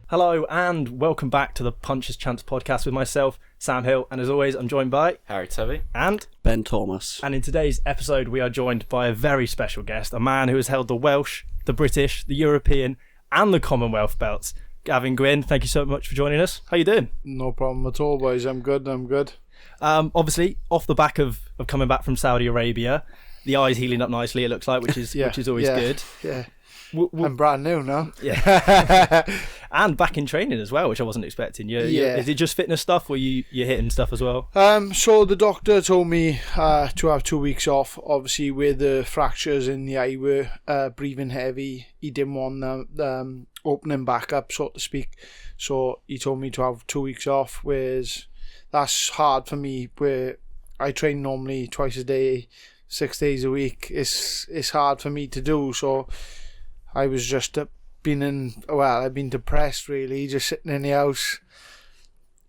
Hello and welcome back to the Puncher's Chance podcast with myself, Sam Hill, and as always I'm joined by Tovey and Ben Thomas. And in today's episode we are joined by a very special guest, a man who has held the Welsh, the British, the European and the Commonwealth belts. Gavin Gwynne, thank you so much for joining us. How you doing? No problem at all, boys. I'm good. Obviously, off the back of coming back from Saudi Arabia, the eye's healing up nicely, it looks like, which is always good. Yeah. I'm brand new now. Yeah. And back in training as well, which I wasn't expecting. Is it just fitness stuff or you're hitting stuff as well? So the doctor told me to have 2 weeks off. Obviously, with the fractures in the eye were breathing heavy, he didn't want them opening back up, so to speak. So he told me to have 2 weeks off, whereas that's hard for me, where I train normally twice a day, 6 days a week. It's hard for me to do, so I was just I've been depressed really, just sitting in the house,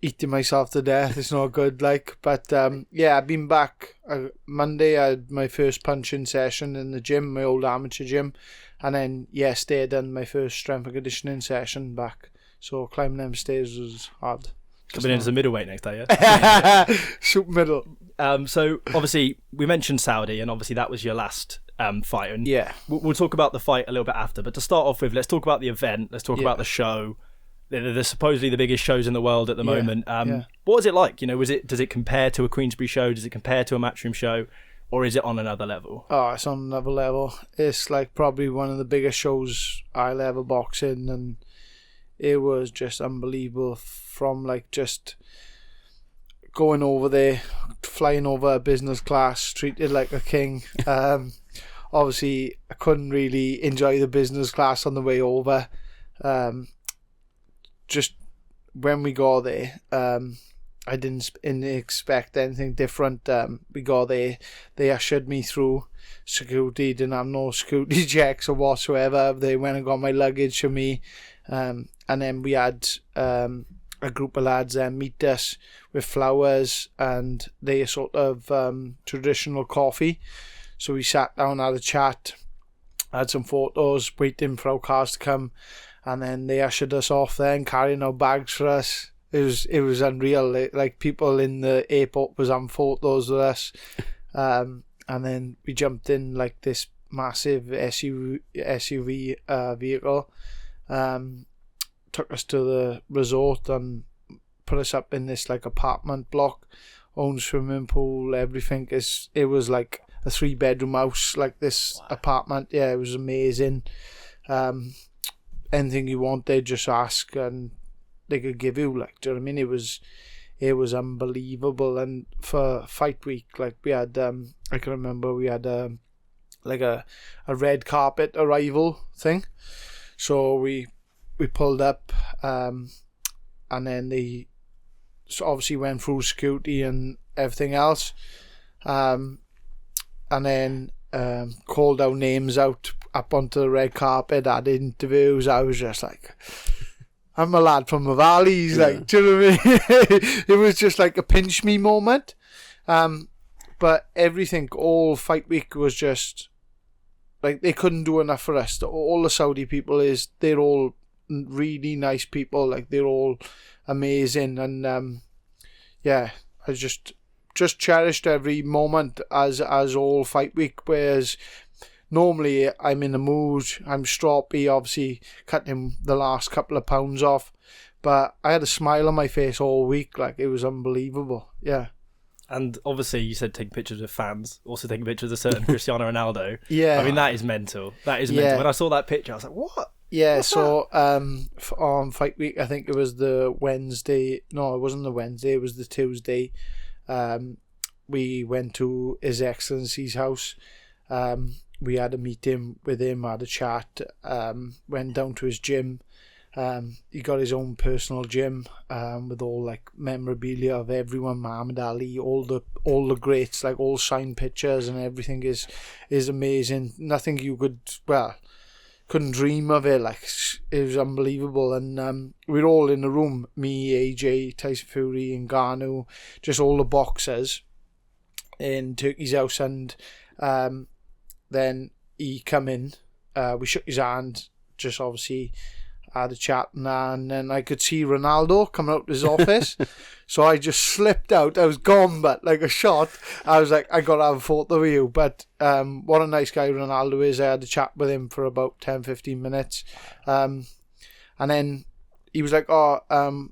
eating myself to death. It's not good, but I've been back. Monday I had my first punching session in the gym, my old amateur gym, and then yesterday I done my first strength and conditioning session back. So climbing them stairs was hard. Coming in as a middleweight next day, yeah? Super middle. So obviously we mentioned Saudi, and obviously that was your last fight, and we'll talk about the fight a little bit after, but to start off with, let's talk about the event, let's talk about the show. They're supposedly the biggest shows in the world at the moment. What was it like? Does it compare to a Queensberry show? Does it compare to a Matchroom show, or is it on another level? Oh, it's on another level. It's like probably one of the biggest shows I'll ever box in, and it was just unbelievable. From just going over there, flying over business class, treated like a king. Obviously, I couldn't really enjoy the business class on the way over. Just when we got there, I didn't expect anything different. We got there, they ushered me through security, didn't have no security checks or whatsoever. They went and got my luggage for me, and then we had a group of lads meet us with flowers and their sort of traditional coffee. So we sat down, had a chat, had some photos, waiting for our cars to come, and then they ushered us off there and carrying our bags for us. It was unreal. Like people in the airport was having photos with us, and then we jumped in this massive SUV vehicle. Took us to the resort and put us up in this apartment block, own swimming pool, everything. It was like a 3-bedroom house, this apartment. Yeah, it was amazing. Anything you want, they just ask and they could give you. Do you know what I mean? It was unbelievable. And for fight week, we had I can remember we had a red carpet arrival thing. So we pulled up, and then they obviously went through security and everything else, and then called our names out up onto the red carpet, had interviews. I was just I'm a lad from the valleys, do you know what I mean? It was just a pinch me moment, but everything, all fight week was just they couldn't do enough for us. All the Saudi people they're all really nice people, they're all amazing, and I just cherished every moment as all fight week, whereas normally I'm in the mood, I'm stroppy, obviously cutting the last couple of pounds off, but I had a smile on my face all week. It was unbelievable. And obviously you said taking pictures of fans, also taking pictures of certain Cristiano Ronaldo. I mean, that is mental. When I saw that picture I was like, what? So on fight week, I think it was the Wednesday. No, it wasn't the Wednesday. It was the Tuesday. We went to His Excellency's house. We had a meeting with him, had a chat. Went down to his gym. He got his own personal gym with all memorabilia of everyone, Muhammad Ali, all the greats, all signed pictures, and everything is amazing. Nothing you couldn't dream of it. It was unbelievable. And we were all in the room, me, AJ, Tyson Fury and Ngannou, just all the boxers in Turkey's house. And then he come in, we shook his hand, just obviously had a chat and then I could see Ronaldo coming out of his office. So I just slipped out. I was gone, but like a shot. I was like, I got to have a photo with you. But what a nice guy Ronaldo is. I had a chat with him for about 10-15 minutes. And then he was like,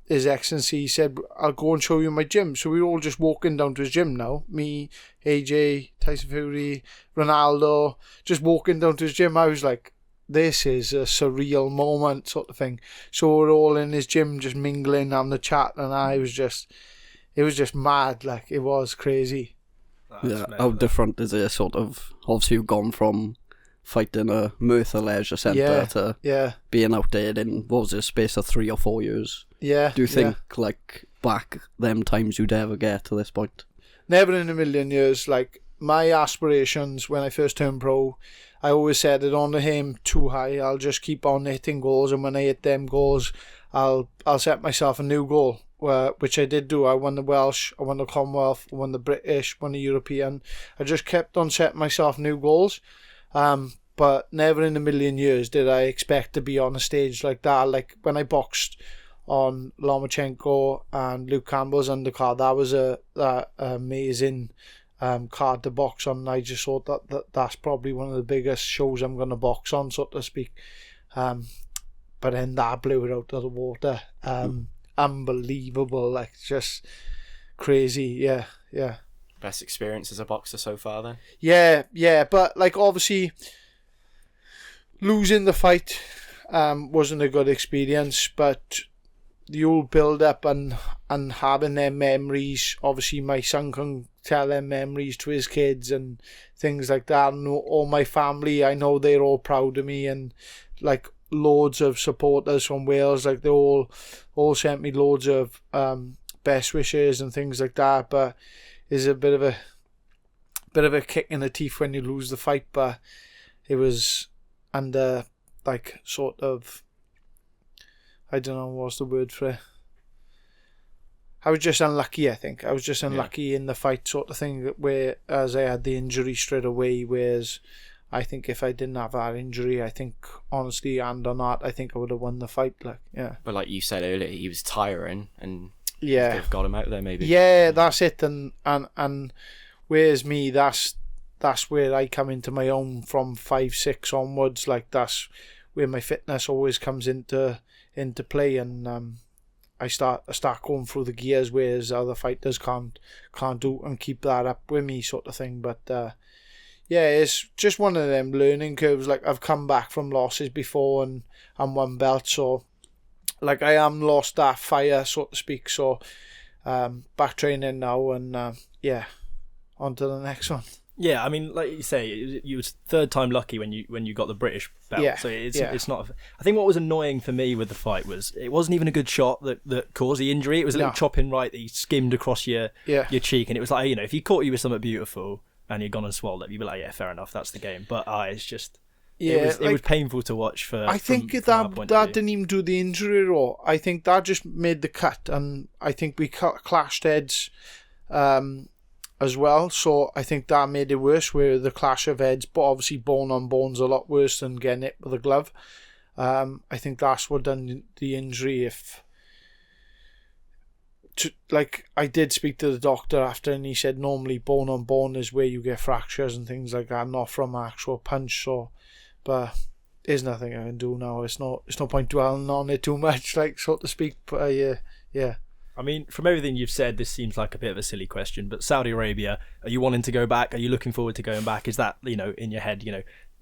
His Excellency said, I'll go and show you my gym. So we were all just walking down to his gym now. Me, AJ, Tyson Fury, Ronaldo, just walking down to his gym. I was like, this is a surreal moment sort of thing. So we're all in his gym just mingling, having a chat, and it was just mad. Like, it was crazy. How different is it sort of, obviously you've gone from fighting a Merthyr leisure centre to being out there in, what was it, space of 3 or 4 years? Yeah. Do you think, like, back them times you'd ever get to this point? Never in a million years. Like, my aspirations when I first turned pro, I always said I don't want to aim too high. I'll just keep on hitting goals, and when I hit them goals, I'll set myself a new goal, which I did do. I won the Welsh, I won the Commonwealth, I won the British, won the European. I just kept on setting myself new goals. But never in a million years did I expect to be on a stage like that. Like when I boxed on Lomachenko and Luke Campbell's undercard, that was a amazing card to box on. I just thought that's probably one of the biggest shows I'm going to box on, so to speak. But then that blew it out of the water. Unbelievable, like just crazy. Yeah. Best experience as a boxer so far then? Yeah, but like obviously losing the fight wasn't a good experience, but the old build up and having their memories, obviously my son can tell their memories to his kids and things like that, and all my family, I know they're all proud of me, and like loads of supporters from Wales, like they all sent me loads of best wishes and things like that. But is a bit of a kick in the teeth when you lose the fight, but it was under like sort of, I don't know what's the word for it. I was just unlucky, I think. I was just unlucky in the fight sort of thing, whereas I had the injury straight away, whereas I think if I didn't have that injury, I think honestly, hand on heart, I think I would have won the fight. Like, yeah. But like you said earlier, he was tiring and they've got him out there maybe. Yeah, that's it. And whereas me, that's where I come into my own from 5-6 onwards. Like that's where my fitness always comes into play, and I start going through the gears, whereas other fighters can't do and keep that up with me sort of thing. But it's just one of them learning curves. Like I've come back from losses before and won belts, so like I am lost that fire, so to speak. So back training now, and on to the next one. Yeah, I mean, like you say, you was third time lucky when you got the British belt. Yeah, so it's not. I think what was annoying for me with the fight was it wasn't even a good shot that caused the injury. It was a little chopping right that he skimmed across your cheek, and it was like, if he caught you with something beautiful and you'd gone and swallowed it, you'd be like, yeah, fair enough, that's the game. But it's just. It was painful to watch for. I think that didn't even do the injury at all. I think that just made the cut, and I think we clashed heads as well. So I think that made it worse, where the clash of heads, but obviously bone on bone's a lot worse than getting hit with a glove. I think that's what done the injury. I did speak to the doctor after, and he said normally bone on bone is where you get fractures and things like that, not from actual punch. So. But there's nothing I can do now. It's no point dwelling on it too much, like, so to speak. But yeah. I mean, from everything you've said, this seems like a bit of a silly question, but Saudi Arabia, are you wanting to go back? Are you looking forward to going back? Is that, in your head,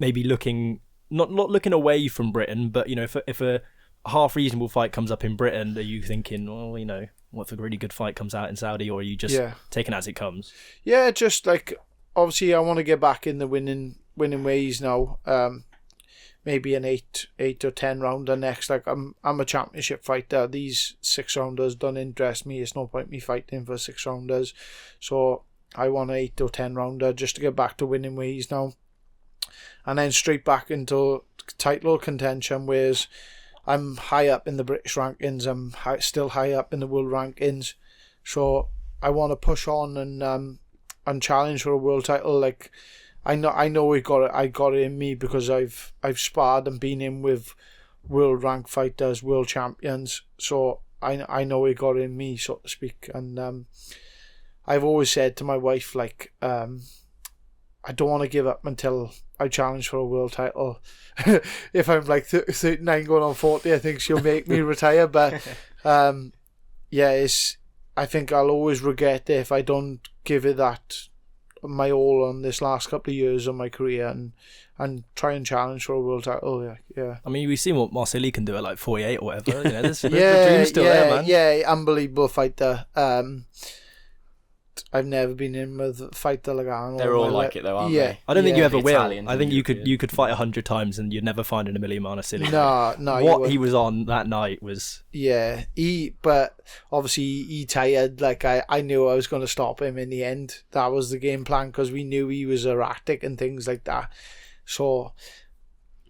maybe looking, not looking away from Britain, but, if a half reasonable fight comes up in Britain, are you thinking, well, what if a really good fight comes out in Saudi, or are you just taking it as it comes? Yeah, just like, obviously I want to get back in the winning ways now. Maybe an 8 or 10 rounder next. Like I'm a championship fighter. These 6 rounders don't interest me. It's no point me fighting for 6 rounders. So I want an 8 or 10 rounder just to get back to winning ways now, and then straight back into title contention. Whereas I'm high up in the British rankings. I'm still high up in the world rankings. So I want to push on and challenge for a world title. Like. I know I got it in me, because I've sparred and been in with world ranked fighters, world champions. So I know it got in me, so to speak. And I've always said to my wife, like, I don't want to give up until I challenge for a world title. If I'm like 39 going on 40, I think she'll make me retire. But yeah, I think I'll always regret it if I don't give it that my all on this last couple of years of my career and try and challenge for a world title. Yeah. I mean, we've seen what Marcelli can do at like 48 or whatever. You know, the dream's still there, man. Yeah, unbelievable fighter. I've never been in with a fighter like that. They're all like it though, aren't they? I don't think you ever Italians will. I think you could fight 100 times and you'd never find an Emilio Marcelli. No. What he was on that night was... Yeah, but obviously he tired. Like, I knew I was going to stop him in the end. That was the game plan, because we knew he was erratic and things like that. So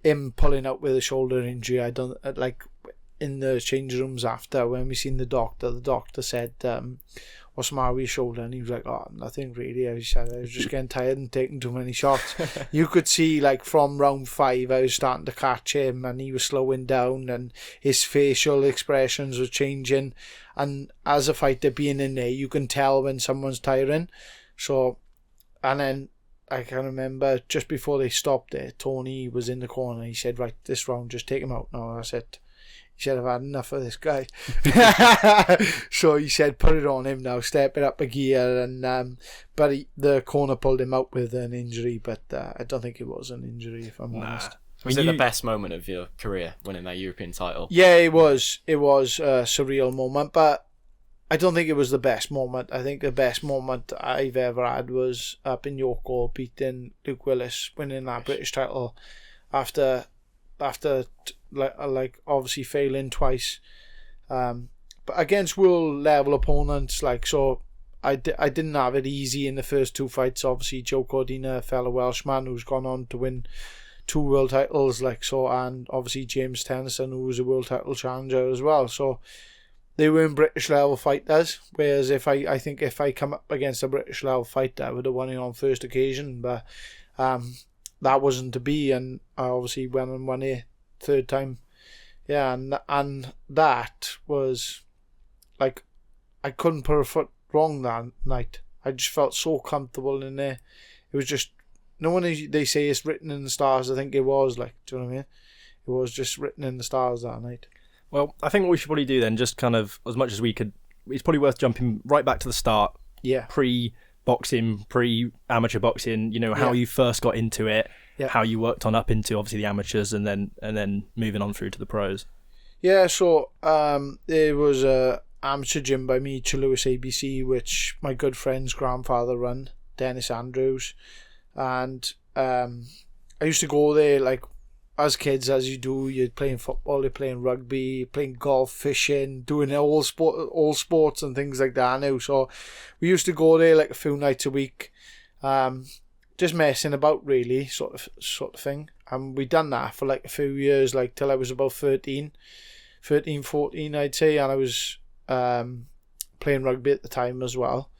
him pulling out with a shoulder injury, I don't like. In the change rooms after, when we seen the doctor said, what's the matter with your shoulder? And he was like, oh, nothing really. I said I was just getting tired and taking too many shots. You could see, like, from round 5 I was starting to catch him, and he was slowing down and his facial expressions were changing, and as a fighter being in there, you can tell when someone's tiring. So, and then I can remember just before they stopped it, Tony was in the corner. He said, right, this round, just take him out now. That's it. He said, I've had enough of this guy. So he said, put it on him now, step it up a gear. And but the corner pulled him out with an injury, but I don't think it was an injury, if I'm honest. Was it the best moment of your career, winning that European title? Yeah, it was. It was a surreal moment, but I don't think it was the best moment. I think the best moment I've ever had was up in Yorko, beating Luke Willis, winning that British title after like obviously failing twice, but against world level opponents. Like, so I didn't have it easy in the first 2 fights. Obviously Joe Cordina, a fellow Welshman who's gone on to win 2 world titles, like, so, and obviously James Tennyson, who was a world title challenger as well. So they weren't British level fighters, whereas if I come up against a British level fighter, I would have won it on first occasion, but that wasn't to be, and I obviously went and won it third time. Yeah, and that was like, I couldn't put a foot wrong that night. I just felt so comfortable in there. It was just, no one, they say it's written in the stars. I think it was, like, do you know what I mean? It was just written in the stars that night. Well, I think what we should probably do then, just kind of, as much as we could, it's probably worth jumping right back to the start. Yeah. Pre-boxing, pre-amateur boxing, you know, how you first got into it, how you worked on up into, obviously, the amateurs, and then moving on through to the pros. Yeah, so there was a amateur gym by me, Lewis ABC, which my good friend's grandfather run, Dennis Andrews. And I used to go there, like, as kids, as you do, you're playing football, you're playing rugby, you're playing golf, fishing, doing all sports and things like that now. So we used to go there like a few nights a week, just messing about, really, sort of thing. And we done that for like a few years, like till I was about 13, 14, I'd say, and I was playing rugby at the time as well.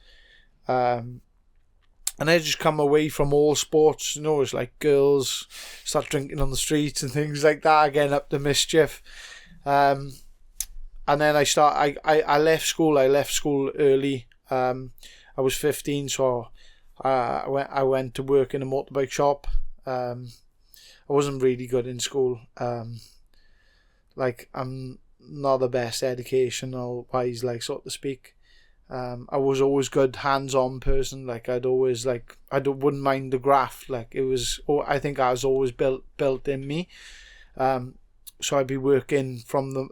And I just come away from all sports, you know, it's like girls start drinking on the streets and things like that, getting up to mischief. And then I left school. I left school early. I was 15, so I went to work in a motorbike shop. I wasn't really good in school. Like, I'm not the best educational wise, like, so to speak. I was always good hands-on person. Like, I'd always, like, wouldn't mind the graft. Like, it was, I think I was always built in me. So I'd be working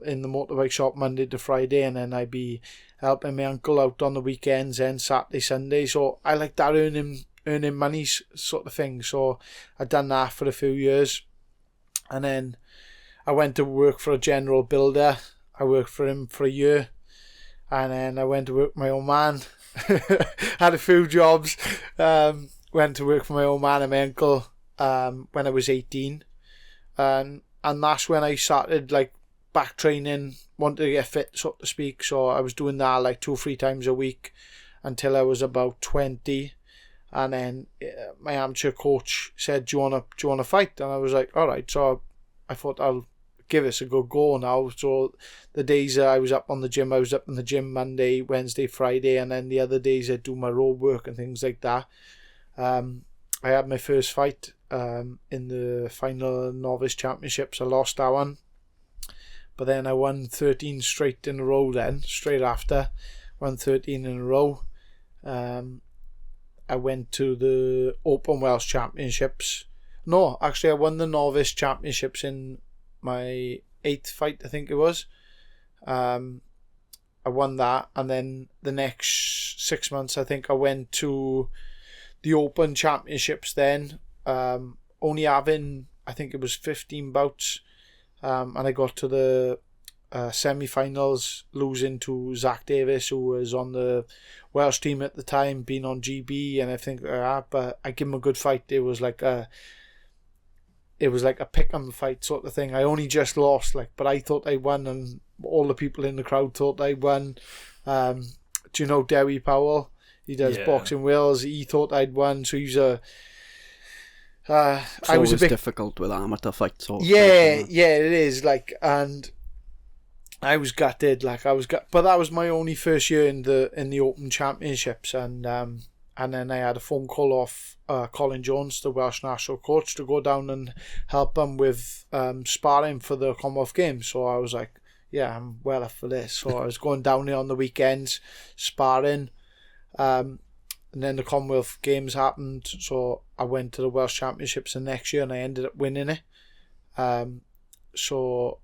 in the motorbike shop Monday to Friday, and then I'd be helping my uncle out on the weekends and Saturday, Sunday. So I like that earning money sort of thing. So I'd done that for a few years, and then I went to work for a general builder. I worked for him for a year. And then I went to work for my old man. Had a few jobs. Went to work for my old man and my uncle when I was 18. And that's when I started, like, back training, wanted to get fit, so to speak. So I was doing that like 2 or 3 times a week until I was about 20. And then my amateur coach said, do you want to fight? And I was like, all right. So I thought I'll give us a good go now. So the days I was up in the gym Monday, Wednesday, Friday, and then the other days I do my road work and things like that. I had my first fight in the final novice championships. I lost that one, but then I won 13 straight in a row. Then straight after, won 13 in a row. I went to the Open Welsh Championships. No, actually, I won the novice championships in my 8th fight, I think it was. I won that, and then the next 6 months, I think I went to the Open Championships then, only having, I think it was 15 bouts, and I got to the semi-finals, losing to Zach Davis, who was on the Welsh team at the time, being on GB and everything like that. But I give him a good fight. It was like a pick-em fight sort of thing. I only just lost, but I thought I won, and all the people in the crowd thought I won. Do you know Dewi Powell? He does Boxing Wales. He thought I'd won, so he's a. It's I was a bit difficult with amateur fights. Yeah, it is. And I was gutted. But that was my only first year in the Open Championships, and then I had a phone call off Colin Jones, the Welsh national coach, to go down and help him with sparring for the Commonwealth Games. So I was like, yeah, I'm well up for this. So I was going down there on the weekends, sparring. And then the Commonwealth Games happened, so I went to the Welsh Championships the next year, and I ended up winning it. So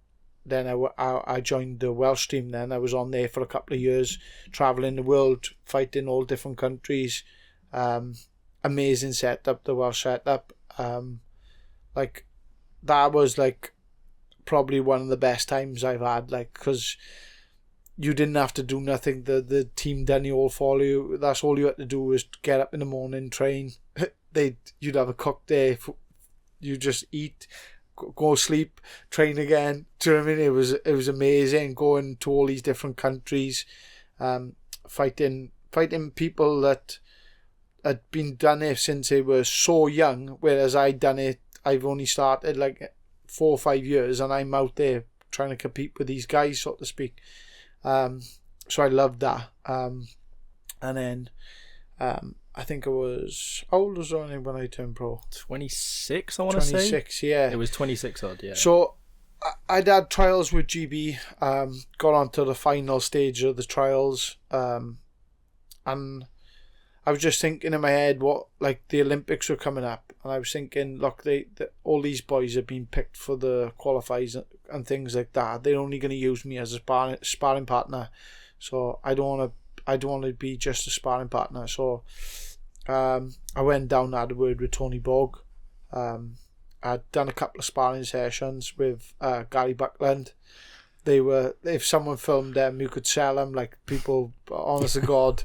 then I joined the Welsh team. Then I was on there for a couple of years, travelling the world, fighting all different countries. Amazing setup, the Welsh setup. That was probably one of the best times I've had, because you didn't have to do nothing. The team done it all for you. That's all you had to do was get up in the morning, train. You'd have a cook there. You just eat, go sleep, train again. Do you know what I mean? It was amazing going to all these different countries, fighting people that had been done it since they were so young, whereas I've only started 4 or 5 years, and I'm out there trying to compete with these guys, so to speak. So I loved that. And then I think I was, how old was I when I turned pro? 26, I want to say. 26, yeah. It was 26 odd, yeah. So I'd had trials with GB, got on to the final stage of the trials, and I was just thinking in my head what, the Olympics were coming up, and I was thinking, look, all these boys have been picked for the qualifiers and things like that. They're only going to use me as a sparring partner, so I don't want to be just a sparring partner. So I went down and had a word with Tony Borg. I'd done a couple of sparring sessions with Gary Buckland. If someone filmed them, you could sell them, people, honest to God.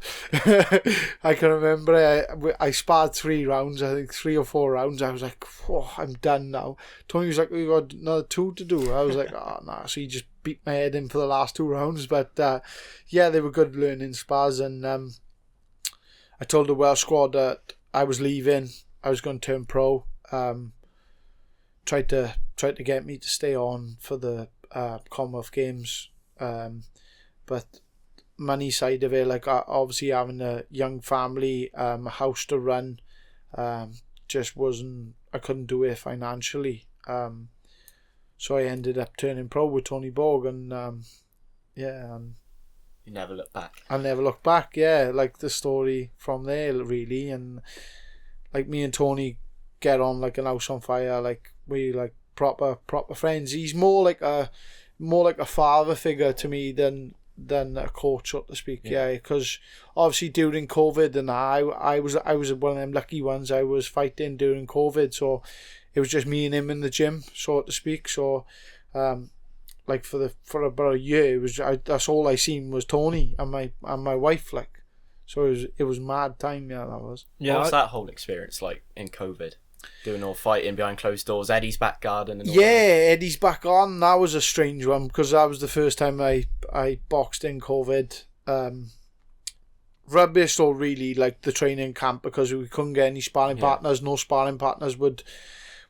I can remember I sparred 3 rounds, I think 3 or 4 rounds. I was like, oh, I'm done now. Tony was like, we got another 2 to do. I was like, oh, nah. So he just beat my head in for the last 2 rounds. But yeah, they were good learning spars. And I told the Welsh squad that I was leaving. I was going to turn pro. Tried to get me to stay on for the Commonwealth Games, but money side of it, obviously having a young family, a house to run, just wasn't, I couldn't do it financially, so I ended up turning pro with Tony Borg, and and you never look back. I never look back. The story from there really, and me and Tony get on like an house on fire. We proper friends. He's more like a father figure to me than a coach, so to speak. Because obviously during COVID, and I was one of them lucky ones. I was fighting during COVID, so it was just me and him in the gym, so to speak. So for about a year, that's all I seen was Tony and my wife. So it was mad time. That was. Yeah. What was that whole experience like in COVID? Doing all fighting behind closed doors, Eddie's back garden and all that. Eddie's back on. That was a strange one, because that was the first time I boxed in COVID. Rubbish, or really, the training camp, because we couldn't get any sparring partners. No sparring partners would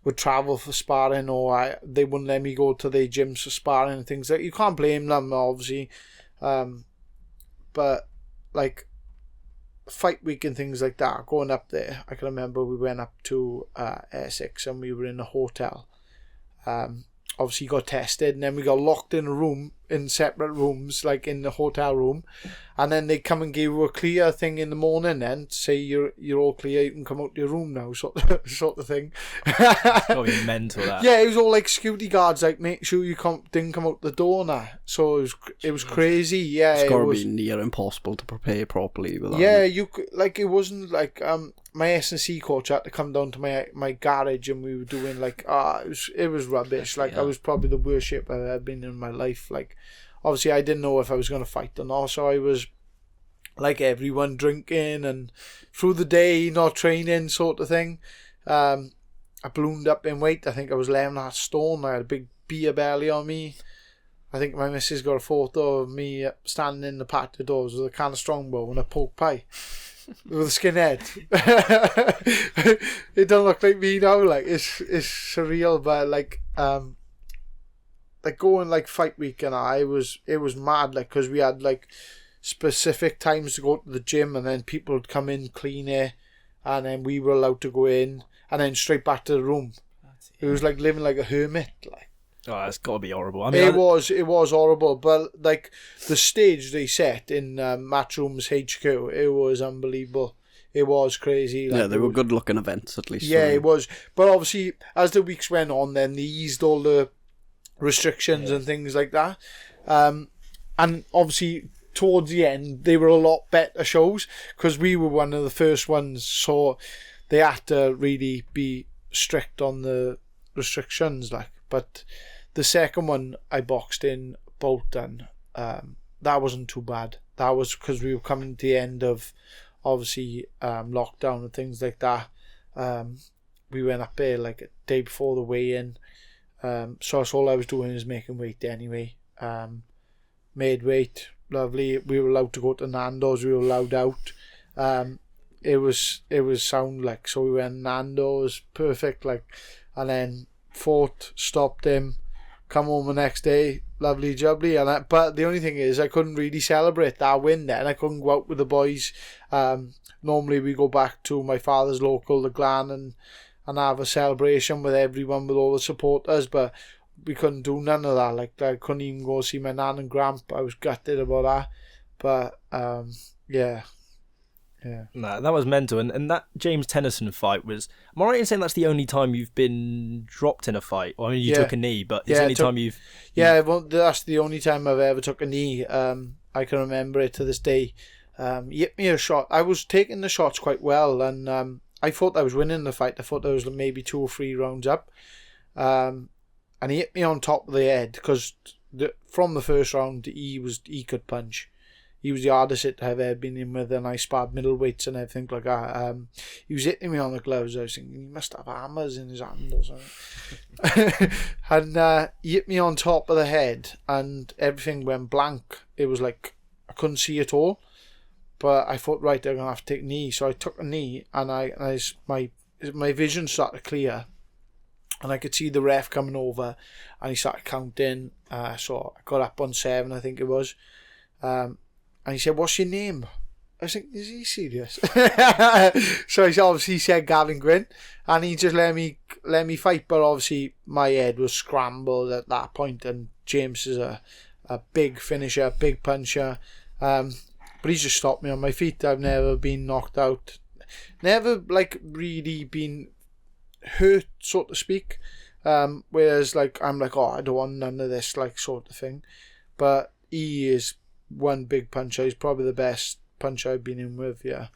would travel for sparring, or they wouldn't let me go to their gyms for sparring and things like. You can't blame them, obviously, but like fight week and things like that, going up there, I can remember we went up to Essex and we were in a hotel. Obviously got tested, and then we got locked in a room, in separate rooms, like in the hotel room, and then they come and give you a clear thing in the morning, then say you're all clear, you can come out to your room now, sort of thing. It's gotta be mental, that. Yeah, it was all like security guards, like make sure you didn't come out the door now. So it was crazy. Yeah, it's gotta be near impossible to prepare properly with that. Yeah, it wasn't like my S&C coach had to come down to my garage, and we were doing like it was rubbish. Like, I was probably the worst shape I've ever been in my life. Like, obviously I didn't know if I was going to fight or not, so I was like everyone, drinking and through the day not training, sort of thing. I ballooned up in weight. I think I was 11.5 stone. I had a big beer belly on me. I think my missus got a photo of me standing in the patio doors with a can of Strongbow and a pork pie. With a skinhead. It don't look like me now. Like, it's surreal, but like going like fight week, and it was mad. Like, because we had like specific times to go to the gym, and then people would come in, clean it, and then we were allowed to go in, and then straight back to the room. It was like living like a hermit. Like, oh, that's got to be horrible. I mean, it was horrible, but like the stage they set in Matchroom's HQ, it was unbelievable. It was crazy. Like, yeah, they were good looking events, at least. Yeah, it was. But obviously, as the weeks went on, then they eased all the restrictions and things like that. And obviously, towards the end, they were a lot better shows, because we were one of the first ones, so they had to really be strict on the restrictions. Like, but the second one I boxed in Bolton, that wasn't too bad. That was because we were coming to the end of, obviously, lockdown and things like that. We went up there like a day before the weigh-in. So that's all I was doing, is making weight anyway. Made weight, lovely. We were allowed to go to Nando's. We were allowed out. It was sound, like, so we went Nando's, perfect, like, and then fought, stopped him, come home the next day, lovely jubbly. But the only thing is, I couldn't really celebrate that win then. I couldn't go out with the boys. Normally we go back to my father's local, the Glan, and have a celebration with everyone, with all the supporters, but we couldn't do none of that. Like, I couldn't even go see my nan and gramp. I was gutted about that. But yeah. No, that was mental. And that James Tennyson fight was, am I right in saying that's the only time you've been dropped in a fight? Well, I mean, you took a knee, but it's the only time you've... Yeah, well, that's the only time I've ever took a knee. I can remember it to this day. He hit me a shot. I was taking the shots quite well, and I thought I was winning the fight. I thought I was maybe 2 or 3 rounds up. And he hit me on top of the head, because from the first round, he could punch. He was the hardest hit I've ever been in with, and I sparred middleweights and everything like that. He was hitting me on the gloves. I was thinking, he must have hammers in his hand or something. And he hit me on top of the head, and everything went blank. It was like I couldn't see at all. But I thought, right, I'm going to have to take a knee. So I took a knee, and my vision started to clear. And I could see the ref coming over, and he started counting. So I got up on 7, I think it was. And he said, "What's your name?" I was thinking, is he serious? So he obviously said Gavin Gwynne, and he just let me fight. But obviously my head was scrambled at that point, and James is a big finisher, big puncher. But he's just stopped me on my feet. I've never been knocked out, never like really been hurt, so to speak. Whereas like I'm like, oh, I don't want none of this, like, sort of thing. But he is one big puncher. He's probably the best puncher I've been in with. Yeah.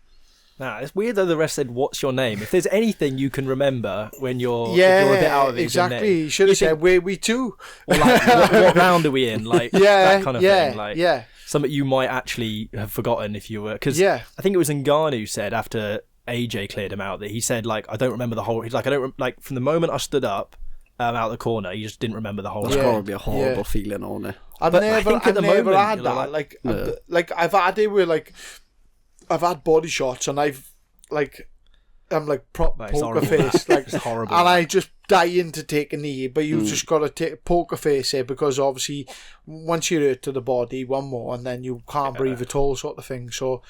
Nah, it's weird though the rest said, "What's your name?" If there's anything you can remember when you're if you're a bit out of it, exactly. You should have said, "Where we to?" Or like, what round are we in? Like, that kind of thing. Like, yeah. Something you might actually have forgotten if you were, because I think it was Ngannou said after AJ cleared him out that he said, like, I don't remember the whole. He's like, I don't like from the moment I stood up out of the corner, he just didn't remember the whole. That's probably a horrible feeling on it. I've never had that. Like I've had it where like I've had body shots and I'm like prop poker face, like, it's horrible, and I just dying to take a knee, but you've just got to poker face it, because obviously once you're hurt to the body, one more, and then you can't breathe at all, sort of thing. So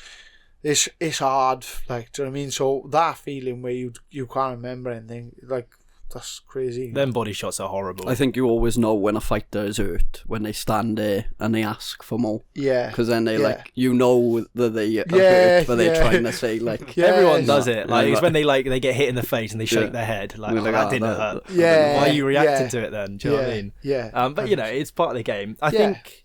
it's hard, like, do you know what I mean? So that feeling where you can't remember anything, like, that's crazy. Them body shots are horrible. I think you always know when a fighter is hurt when they stand there and they ask for more. Yeah. Because then they like, you know that they are hurt, but they're trying to say like... Everyone does it. Like, it's when they get hit in the face and they shake their head. Like, that didn't hurt. Yeah. Why are you reacting to it then? Do you know what I mean? Yeah. But, you know, it's part of the game. I think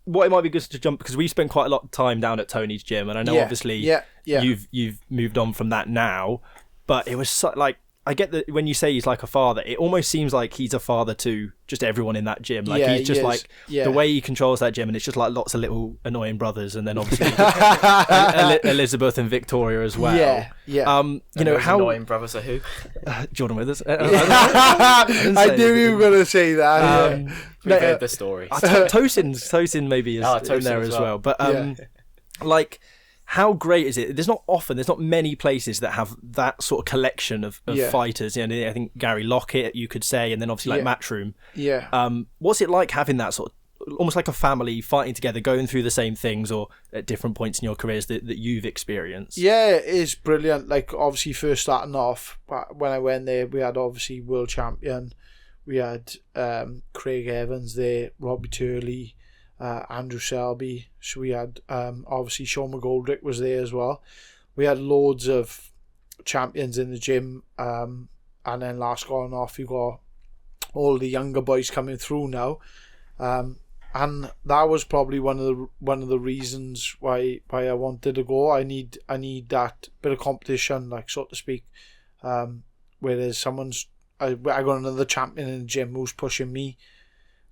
what it might be good to jump, because we spent quite a lot of time down at Tony's gym, and I know obviously you've moved on from that now, but it was like... I get that when you say he's like a father, it almost seems like he's a father to just everyone in that gym. Like, he's just like the way he controls that gym, and it's just like lots of little annoying brothers, and then obviously Elizabeth and Victoria as well. Yeah. You know, how annoying brothers are who? Jordan Withers. I knew you were going to say that. We've heard the story. Tosin maybe is in there as well. But like, how great is it? There's not many places that have that sort of collection of fighters. You know, I think Gary Lockett, you could say, and then obviously like Matchroom. Yeah. What's it like having that sort of, almost like a family fighting together, going through the same things, or at different points in your careers that you've experienced? Yeah, it is brilliant. Like, obviously first starting off, when I went there, we had obviously world champion. We had Craig Evans there, Robbie Turley, Andrew Selby. So we had obviously Sean McGoldrick was there as well. We had loads of champions in the gym, and then last going off, you got all the younger boys coming through now, and that was probably one of the reasons why I wanted to go. I need that bit of competition, like, so to speak, where there's I got another champion in the gym who's pushing me,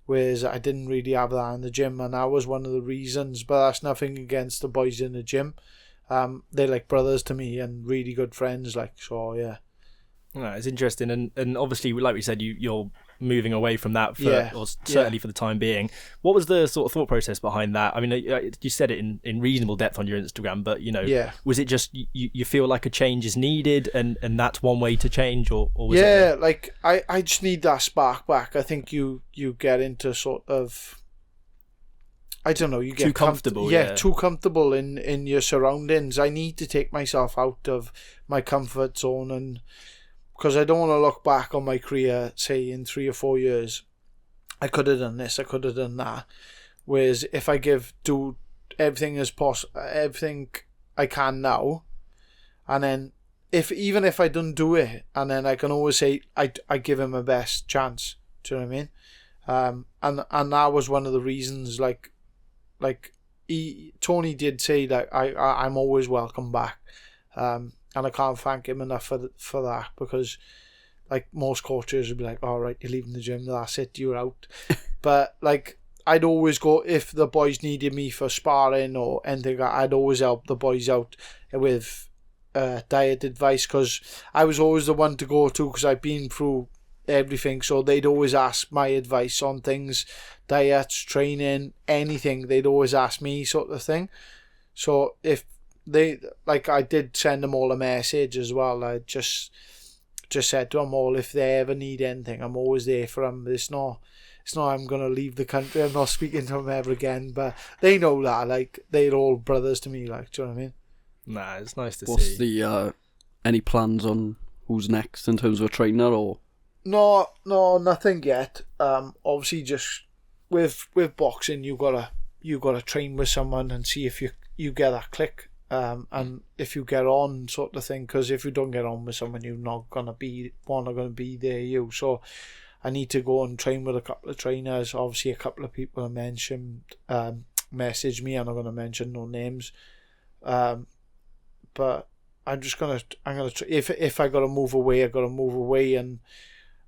whereas I didn't really have that in the gym, and that was one of the reasons. But that's nothing against the boys in the gym. They're like brothers to me and really good friends, like, so yeah. No, it's interesting, and obviously, like we said, you're moving away from that or certainly for the time being. What was the sort of thought process behind that? I mean, you said it in reasonable depth on your Instagram, but, you know, was it just you feel like a change is needed, and that's one way to change, or was it? Like, I just need that spark back. I think you get into sort of, I don't know, you get too comfortable. Too comfortable in your surroundings. I need to take myself out of my comfort zone, and because I don't want to look back on my career, say in 3 or 4 years, I could have done this, I could have done that. Whereas if I do everything everything I can now, and then even if I don't do it, and then I can always say I give him a best chance. Do you know what I mean? And that was one of the reasons. Like Tony did say that I'm always welcome back. And I can't thank him enough for that, because, like, most coaches would be like, all right, you're leaving the gym, that's it, you're out. But, like, I'd always go, if the boys needed me for sparring or anything, I'd always help the boys out with diet advice, because I was always the one to go to, because I've been through everything. So they'd always ask my advice on things, diets, training, anything. They'd always ask me, sort of thing. So if they, like, I did send them all a message as well. I just said to them all, if they ever need anything, I'm always there for them. It's not I'm going to leave the country, I'm not speaking to them ever again. But they know that, like, they're all brothers to me, like, do you know what I mean? Nah, it's nice to see. What's the, any plans on who's next in terms of a trainer, or? No, nothing yet. Obviously, just with boxing, you gotta train with someone and see if you get that click. And if you get on, sort of thing, because if you don't get on with someone, you're not gonna be there. So I need to go and train with a couple of trainers. Obviously, a couple of people have mentioned, message me. I'm not gonna mention no names, but I'm gonna if I gotta move away, I gotta move away, and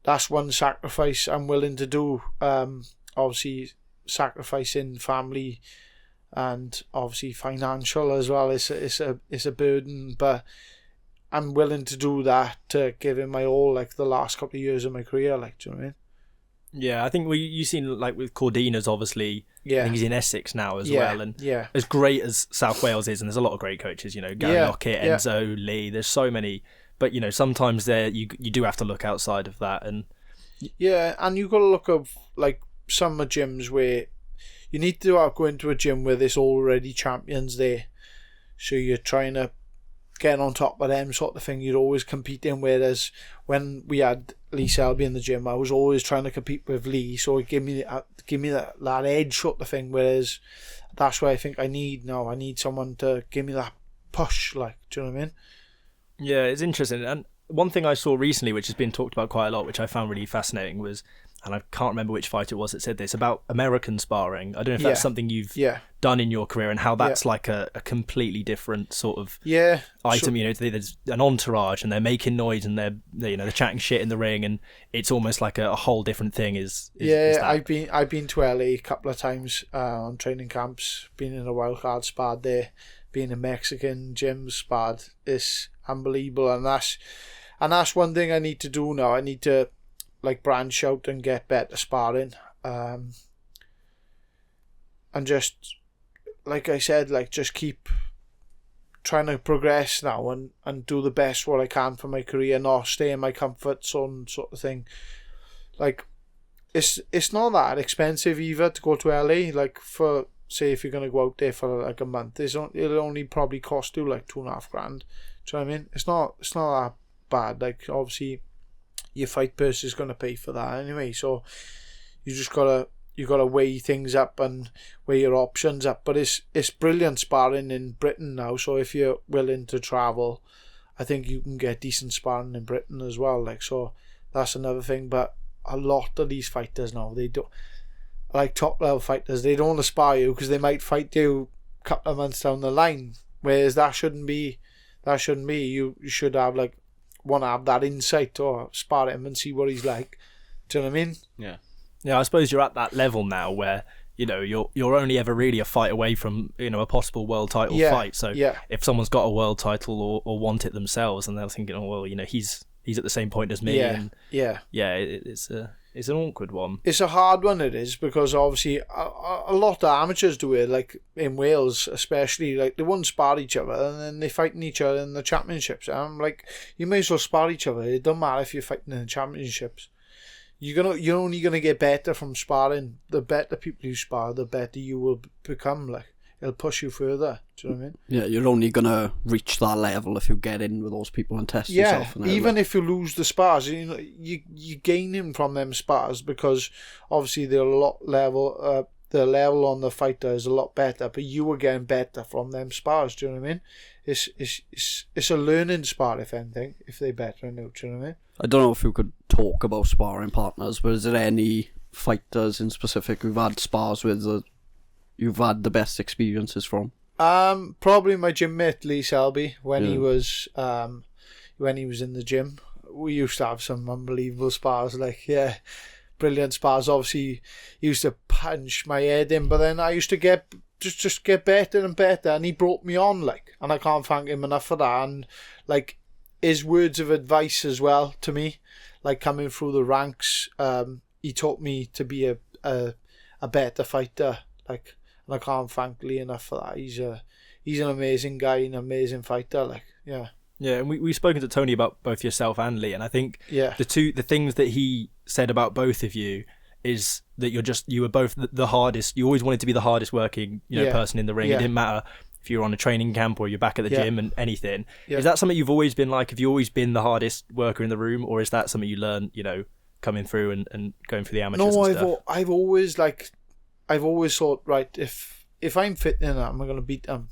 that's one sacrifice I'm willing to do. Obviously, sacrificing family and obviously financial as well. It's a burden, but I'm willing to do that to give him my all, like the last couple of years of my career. Like, do you know what I mean? Yeah, I think you've seen, like, with Cordina's, obviously. I think he's in Essex now as well, and as great as South Wales is, and there's a lot of great coaches, you know, Gary Lockett, Enzo, Lee. There's so many But sometimes you do have to look outside of that, and yeah, and you got to look at like some gyms where you need to go into a gym where there's already champions there, so you're trying to get on top of them sort of thing. You're always competing. Whereas when we had Lee Selby in the gym, I was always trying to compete with Lee, so it gave me that edge sort of thing. Whereas that's what I think I need now. I need someone to give me that push. Like, do you know what I mean? Yeah, it's interesting. And one thing I saw recently, which has been talked about quite a lot, which I found really fascinating, was, and I can't remember which fight it was that said this, about American sparring. I don't know if that's something you've done in your career, and how that's like a completely different sort of item. There's an entourage, and they're making noise, and they're chatting shit in the ring, and it's almost like a whole different thing. Is I've been to LA a couple of times on training camps, been in a wild card sparred there, been in Mexican gyms sparred. It's unbelievable, and that's one thing I need to do now. I need to like branch out and get better sparring, and just like I said, like just keep trying to progress now and do the best what I can for my career, not stay in my comfort zone sort of thing. Like it's not that expensive either to go to LA. Like, for say if you're gonna go out there for like a month, it'll only probably cost you like $2.5 grand. Do you know what I mean? It's not that bad. Like, obviously your fight purse is going to pay for that anyway, so you just gotta weigh things up and weigh your options up. But it's brilliant sparring in Britain now, so if you're willing to travel, I think you can get decent sparring in Britain as well. Like, so that's another thing. But a lot of these fighters now, they don't, like top level fighters, they don't want to spar you because they might fight you a couple of months down the line, whereas that shouldn't be. You should have want to have that insight, or spar him and see what he's like. Do you know what I mean? Yeah, I suppose you're at that level now where you're only ever really a fight away from a possible world title fight. So if someone's got a world title or want it themselves, and they're thinking, oh well, he's at the same point as me. It's an awkward one. It's a hard one, it is, because obviously a lot of amateurs do it, like in Wales especially, like they won't spar each other and then they fight each other in the championships. And I'm like, you may as well spar each other. It don't matter if you're fighting in the championships. You're only gonna get better from sparring. The better people you spar, the better you will become. Like, it'll push you further. Do you know what I mean? Yeah, you're only gonna reach that level if you get in with those people and test yourself. Yeah, even if you lose the spars, you gain him from them spars, because obviously they're a lot level. The level on the fighter is a lot better, but you are getting better from them spars. Do you know what I mean? It's a learning spar, if anything, if they're better and out. Do you know what I mean? I don't know if you could talk about sparring partners, but is there any fighters in specific you've had spars with that you've had the best experiences from? Probably my gym mate Lee Selby when he was in the gym. We used to have some unbelievable spars, brilliant spars. Obviously, he used to punch my head in, but then I used to get better and better, and he brought me on, and I can't thank him enough for that. And his words of advice as well to me, coming through the ranks, he taught me to be a better fighter, and I can't thank Lee enough for that. He's an amazing guy, an amazing fighter, Yeah, and we've spoken to Tony about both yourself and Lee, and I think the things that he said about both of you is that you were both the hardest. You always wanted to be the hardest working person in the ring. It didn't matter if you're on a training camp or you're back at the gym and anything. Is that something you've always been like? Have you always been the hardest worker in the room, or is that something you learn coming through and going through the amateurs? No, I've always thought, right, if I'm fit in that, I'm going to beat them.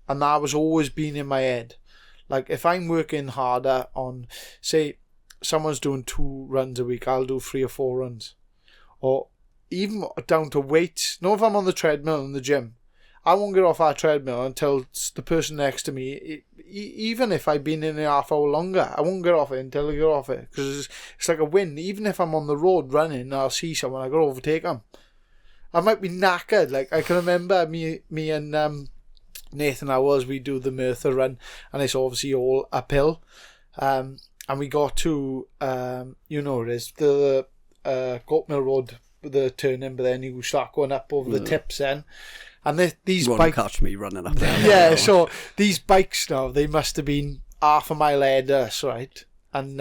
And that was always been in my head. If I'm working harder on, say, someone's doing 2 runs a week, I'll do 3 or 4 runs. Or even down to weights. If I'm on the treadmill in the gym, I won't get off that treadmill until the person next to me, even if I've been in a half hour longer, I won't get off it until I get off it. Because it's like a win. Even if I'm on the road running and I'll see someone, I got to overtake them. I might be knackered. I can remember me and Nathan Howells, we do the Merthyr run, and it's obviously all uphill. And we got to, it is, the Goatmill Road, the turning, but then you start going up over the tips then. And these bikes... catch me running up there. Yeah, so these bikes now, they must have been half a mile ahead of us, right? And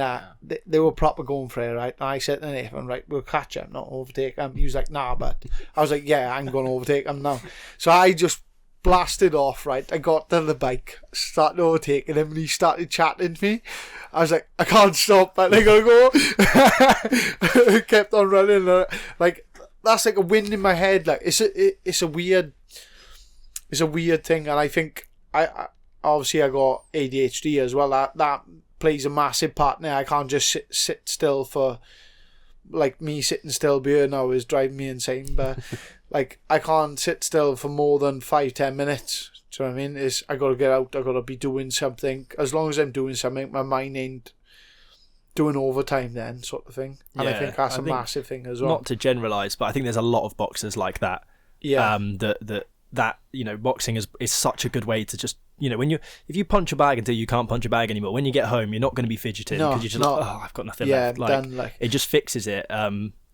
they were proper going for it, right? And I said to Nathan, right, we'll catch him, not overtake him. He was like, nah, but I was like, yeah, I'm going to overtake him now. So I just blasted off, right? I got to the bike, started overtaking him, and he started chatting to me. I was like, I can't stop, but I gotta go. Kept on running, like that's like a wind in my head. Like it's a weird thing, and I think I obviously I got ADHD as well. That plays a massive part now. I can't just sit still for, like, me sitting still here now is driving me insane, but like I can't sit still for more than 5-10 minutes. Do you know what I mean? I got to get out, I got to be doing something. As long as I'm doing something, my mind ain't doing overtime then, sort of thing. And yeah, I think that's a massive thing as well. Not to generalise, but I think there's a lot of boxers like that. Yeah. That you know, boxing is such a good way to just, you know, if you punch a bag until you can't punch a bag anymore, when you get home you're not going to be fidgeting because you're just like, oh, I've got nothing left. Like, it just fixes it.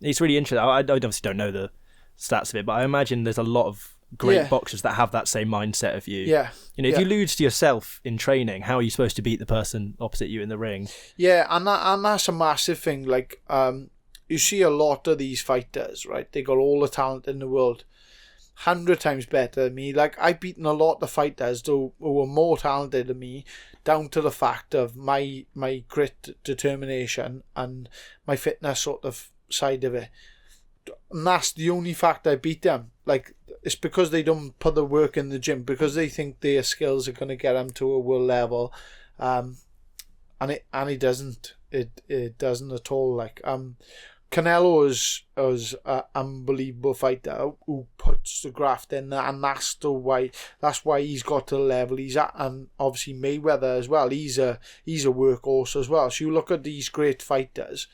It's really interesting. I obviously don't know the stats of it, but I imagine there's a lot of great boxers that have that same mindset of you. Yeah. You know, if you lose to yourself in training, how are you supposed to beat the person opposite you in the ring? Yeah, and that's a massive thing. Like, you see a lot of these fighters, right? They got all the talent in the world. 100 times better than me. Like, I've beaten a lot of fighters who were more talented than me, down to the fact of my grit, determination, and my fitness sort of side of it. And that's the only fact I beat them. Like, it's because they don't put the work in the gym, because they think their skills are going to get them to a world level, and it doesn't. It doesn't at all. Like, Canelo is an unbelievable fighter who puts the graft in there, and that's why he's got to the level he's at. And obviously Mayweather as well. He's a workhorse as well. So you look at these great fighters,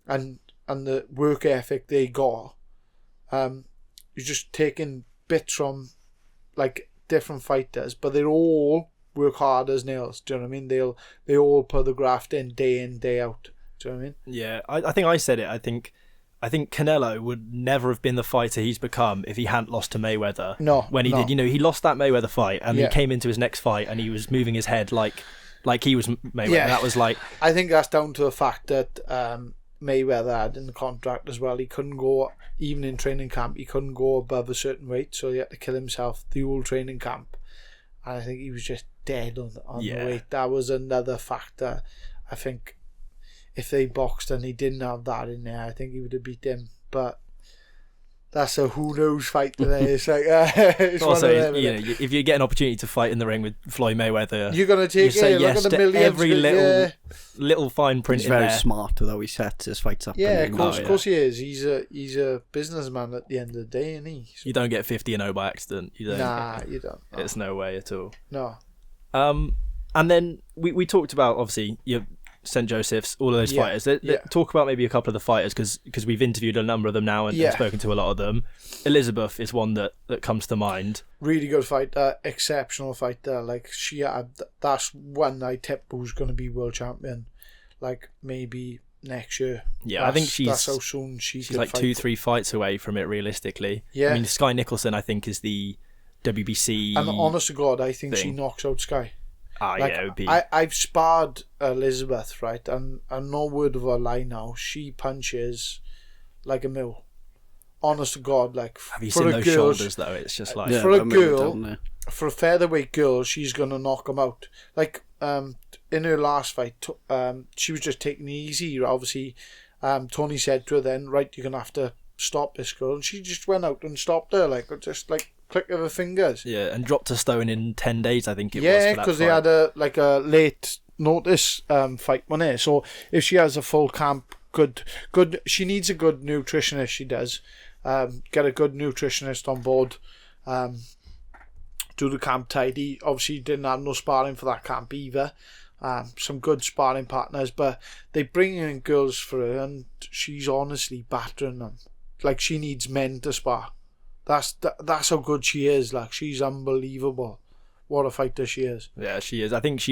and the work ethic they got. You're just taking bits from like different fighters, but they all work hard as nails. Do you know what I mean? They all put the graft in, day out. Do you know what I mean? Yeah, I think I said it. I think Canelo would never have been the fighter he's become if he hadn't lost to Mayweather. No, when he did, you know, he lost that Mayweather fight, and he came into his next fight and he was moving his head like he was Mayweather. Yeah. That was like, I think that's down to the fact that Mayweather had in the contract as well. He couldn't go, even in training camp, he couldn't go above a certain weight, so he had to kill himself the whole training camp. And I think he was just dead on the weight. That was another factor. I think if they boxed and he didn't have that in there, I think he would have beat him. But that's a who knows fight today. It's like it's also, one of them, you know, if you get an opportunity to fight in the ring with Floyd Mayweather, you're gonna take say yes to every little fine print. He's in very there. smart, though. He sets his fights up. Yeah, of course he is. He's a businessman at the end of the day, isn't he? So, you don't get 50-0 by accident. You don't. Nah, you don't. No. It's no way at all. No. And then we talked about, obviously, your St. Joseph's, all of those fighters. Talk about maybe a couple of the fighters, because we've interviewed a number of them now and spoken to a lot of them. Elizabeth is one that comes to mind. Really good fighter, exceptional fighter. Like, that's one I tip who's going to be world champion. Like, maybe next year. Yeah, I think that's how soon she's like 2-3 fights away from it, realistically. Yeah. I mean, Sky Nicholson, I think, is the WBC. And honest to God, I think she knocks out Sky. Like, it would be... I've sparred Elizabeth, right, and no word of a lie now, she punches like a mill. Honest to God, like, have you seen those shoulders though? It's just like, for a girl, for a featherweight girl, she's gonna knock them out. Like, in her last fight, she was just taking it easy. Obviously, Tony said to her then, right, you're gonna have to stop this girl, and she just went out and stopped her, like, just like click of her fingers. Yeah, and dropped a stone in 10 days, I think it was. Yeah, because they had a late notice fight, wasn't it? So if she has a full camp, good, she needs a good nutritionist. She does. Get a good nutritionist on board. Do the camp tidy. Obviously, didn't have no sparring for that camp either. Some good sparring partners, but they bring in girls for her, and she's honestly battering them. Like, she needs men to spar. That's how good she is. Like, she's unbelievable. What a fighter she is. Yeah, she is. I think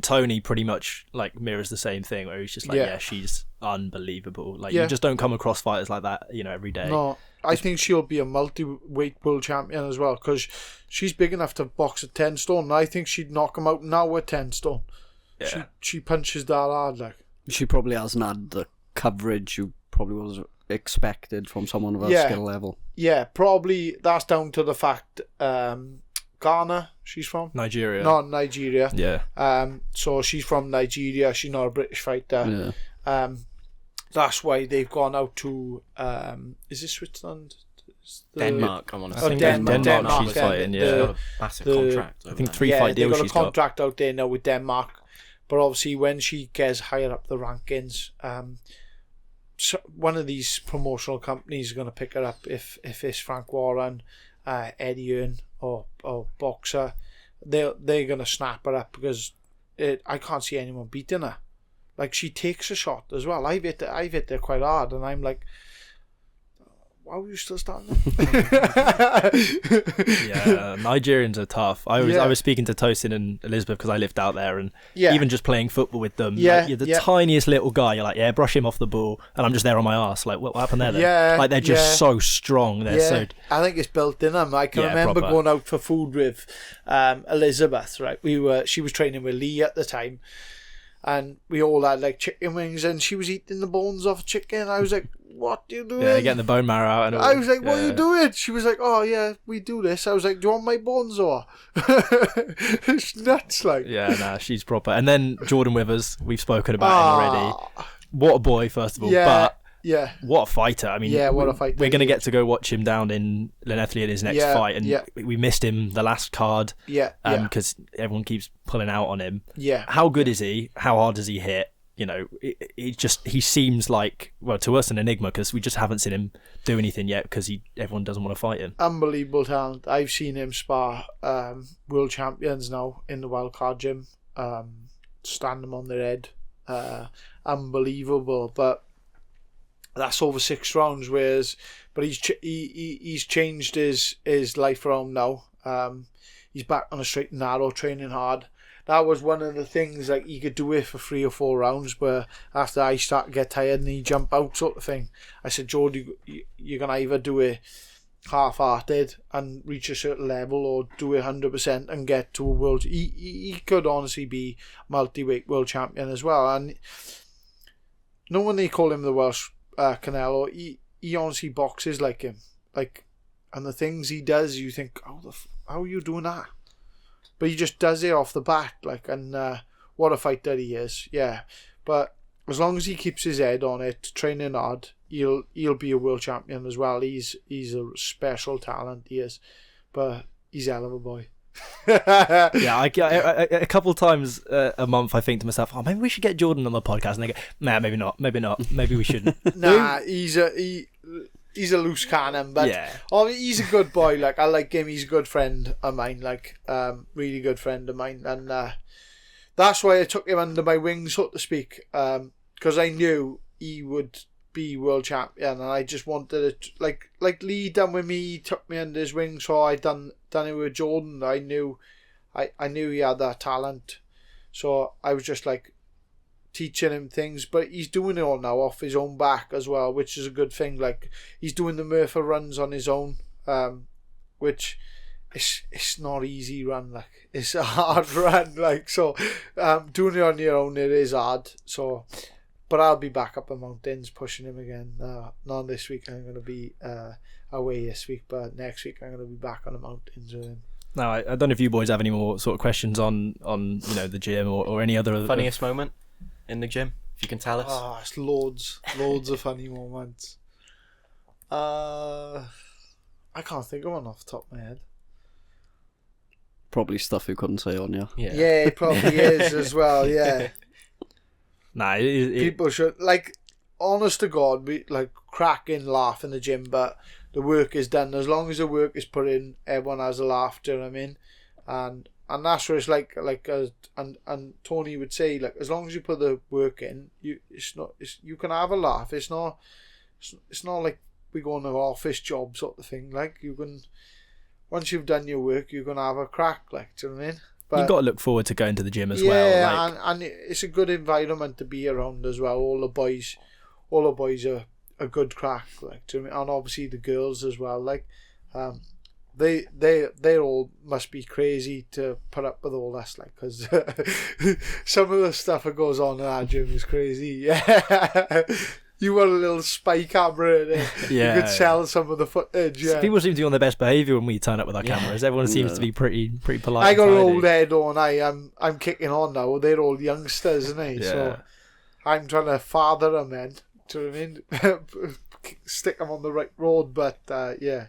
Tony pretty much like mirrors the same thing, where he's just like, she's unbelievable. Like, you just don't come across fighters like that, you know, every day. No, I think she'll be a multi-weight world champion as well, because she's big enough to box at 10 stone. And I think she'd knock him out now at 10 stone. she punches that hard, like. She probably hasn't had the coverage you probably was expected from someone of her skill level. Yeah, probably that's down to the fact Ghana, she's from Nigeria. Not Nigeria. Yeah. So she's from Nigeria. She's not a British fighter. Yeah. That's why they've gone out to is this Switzerland? Denmark, I want to say. Denmark she's fighting, yeah. She's got a massive contract. I think 3-fight deal she's got. They've got a contract out there now with Denmark. But obviously when she gets higher up the rankings, so one of these promotional companies is going to pick her up if it's Frank Warren, Eddie Hearn or Boxer. They're going to snap her up because I can't see anyone beating her. Like, she takes a shot as well. I've hit her quite hard, and I'm like, why were you still standing? Yeah, Nigerians are tough. I was speaking to Tosin and Elizabeth because I lived out there, and even just playing football with them, you're the tiniest little guy. You're like, brush him off the ball, and I'm just there on my arse. Like, what happened there? Then? Yeah, like they're just so strong. They're so. I think it's built in them. I can remember going out for food with Elizabeth. Right, she was training with Lee at the time. And we all had like chicken wings, and she was eating the bones off chicken. I was like, "What are you doing?" Yeah, getting the bone marrow out. And all. I was like, "What are you doing?" She was like, "Oh yeah, we do this." I was like, "Do you want my bones or?" It's nuts, like. Yeah, nah, she's proper. And then Jordan Withers, we've spoken about him already. What a boy, first of all. But what a fighter. I mean, what a fighter. We're going to get to go watch him down in Llanelli in his next fight, and we missed him the last card. Because everyone keeps pulling out on him. Yeah. How good is he? How hard does he hit? You know, he seems like, well, to us, an enigma because we just haven't seen him do anything yet because everyone doesn't want to fight him. Unbelievable talent. I've seen him spar world champions now in the wildcard gym. Stand them on their head. Unbelievable. But that's over 6 rounds, but he's changed his life around now. He's back on a straight and narrow, training hard. That was one of the things, like, he could do it for 3 or 4 rounds, but after I start to get tired and he jump out sort of thing. I said, George, you're going to either do it half-hearted and reach a certain level, or do it 100% and get to a world. He could honestly be multi-weight world champion as well. And no one, they call him the Welsh Canelo, he honestly boxes like him, like, and the things he does, you think, how are you doing that? But he just does it off the bat, like, and what a fighter he is. But as long as he keeps his head on it, training hard, he'll be a world champion as well. He's a special talent, he is, but he's a hell of a boy. A couple of times a month I think to myself, maybe we should get Jordan on the podcast, and they go, nah, maybe not, maybe we shouldn't. Nah, he's a loose cannon, but he's a good boy. Like, I like him. He's a good friend of mine, like, really good friend of mine, and that's why I took him under my wing, so to speak, because I knew he would be world champion, and I just wanted it, like Lee done with me. He took me under his wing, so I done it with Jordan. I knew he had that talent, so I was just like teaching him things. But he's doing it all now off his own back as well, which is a good thing. Like, he's doing the Murphy runs on his own, which it's not easy run. Like, it's a hard run. Like, so doing it on your own, it is hard. So. But I'll be back up the mountains pushing him again. Not this week. I'm going to be away this week, but next week I'm going to be back on the mountains with him. Now, I don't know if you boys have any more sort of questions on the gym or any other funniest moment in the gym, if you can tell us. Oh, it's loads of funny moments. I can't think of one off the top of my head. Probably stuff you couldn't say on you. Yeah, it probably is as well. Yeah. Nah, people should, like, honest to God, we like cracking laugh in the gym, but the work is done. As long as the work is put in, everyone has a laugh. Do you know what I mean? And that's what it's like. And Tony would say, like, as long as you put the work in, you can have a laugh. It's not like we go on an office job sort of thing. Like, you can, once you've done your work, you're gonna have a crack. Like, do you know what I mean? But you've got to look forward to going to the gym as well. Yeah, and it's a good environment to be around as well. All the boys are a good crack, like, to me, and obviously the girls as well. Like, they all must be crazy to put up with all this, like, because some of the stuff that goes on in our gym is crazy. Yeah. You want a little spy camera in it. Yeah. You could sell some of the footage. Yeah. People seem to be on their best behaviour when we turn up with our cameras. Everyone seems to be pretty polite. I got an old head, don't I? I'm kicking on now. They're all youngsters, isn't they? Yeah. So I'm trying to father them, then. Do you know what I mean? Stick them on the right road, but yeah.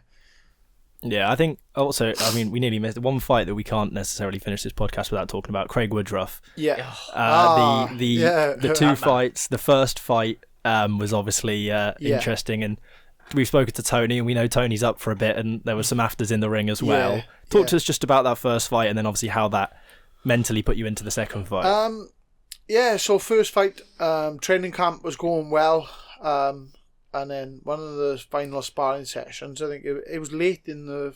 Yeah, I think also, I mean, we nearly missed one fight that we can't necessarily finish this podcast without talking about. Craig Woodruff. Yeah. The two fights. The first fight was obviously interesting, and we've spoken to Tony, and we know Tony's up for a bit, and there were some afters in the ring as well. Talk to us just about that first fight, and then obviously how that mentally put you into the second fight. So first fight, training camp was going well, and then one of the final sparring sessions, I think it was late in the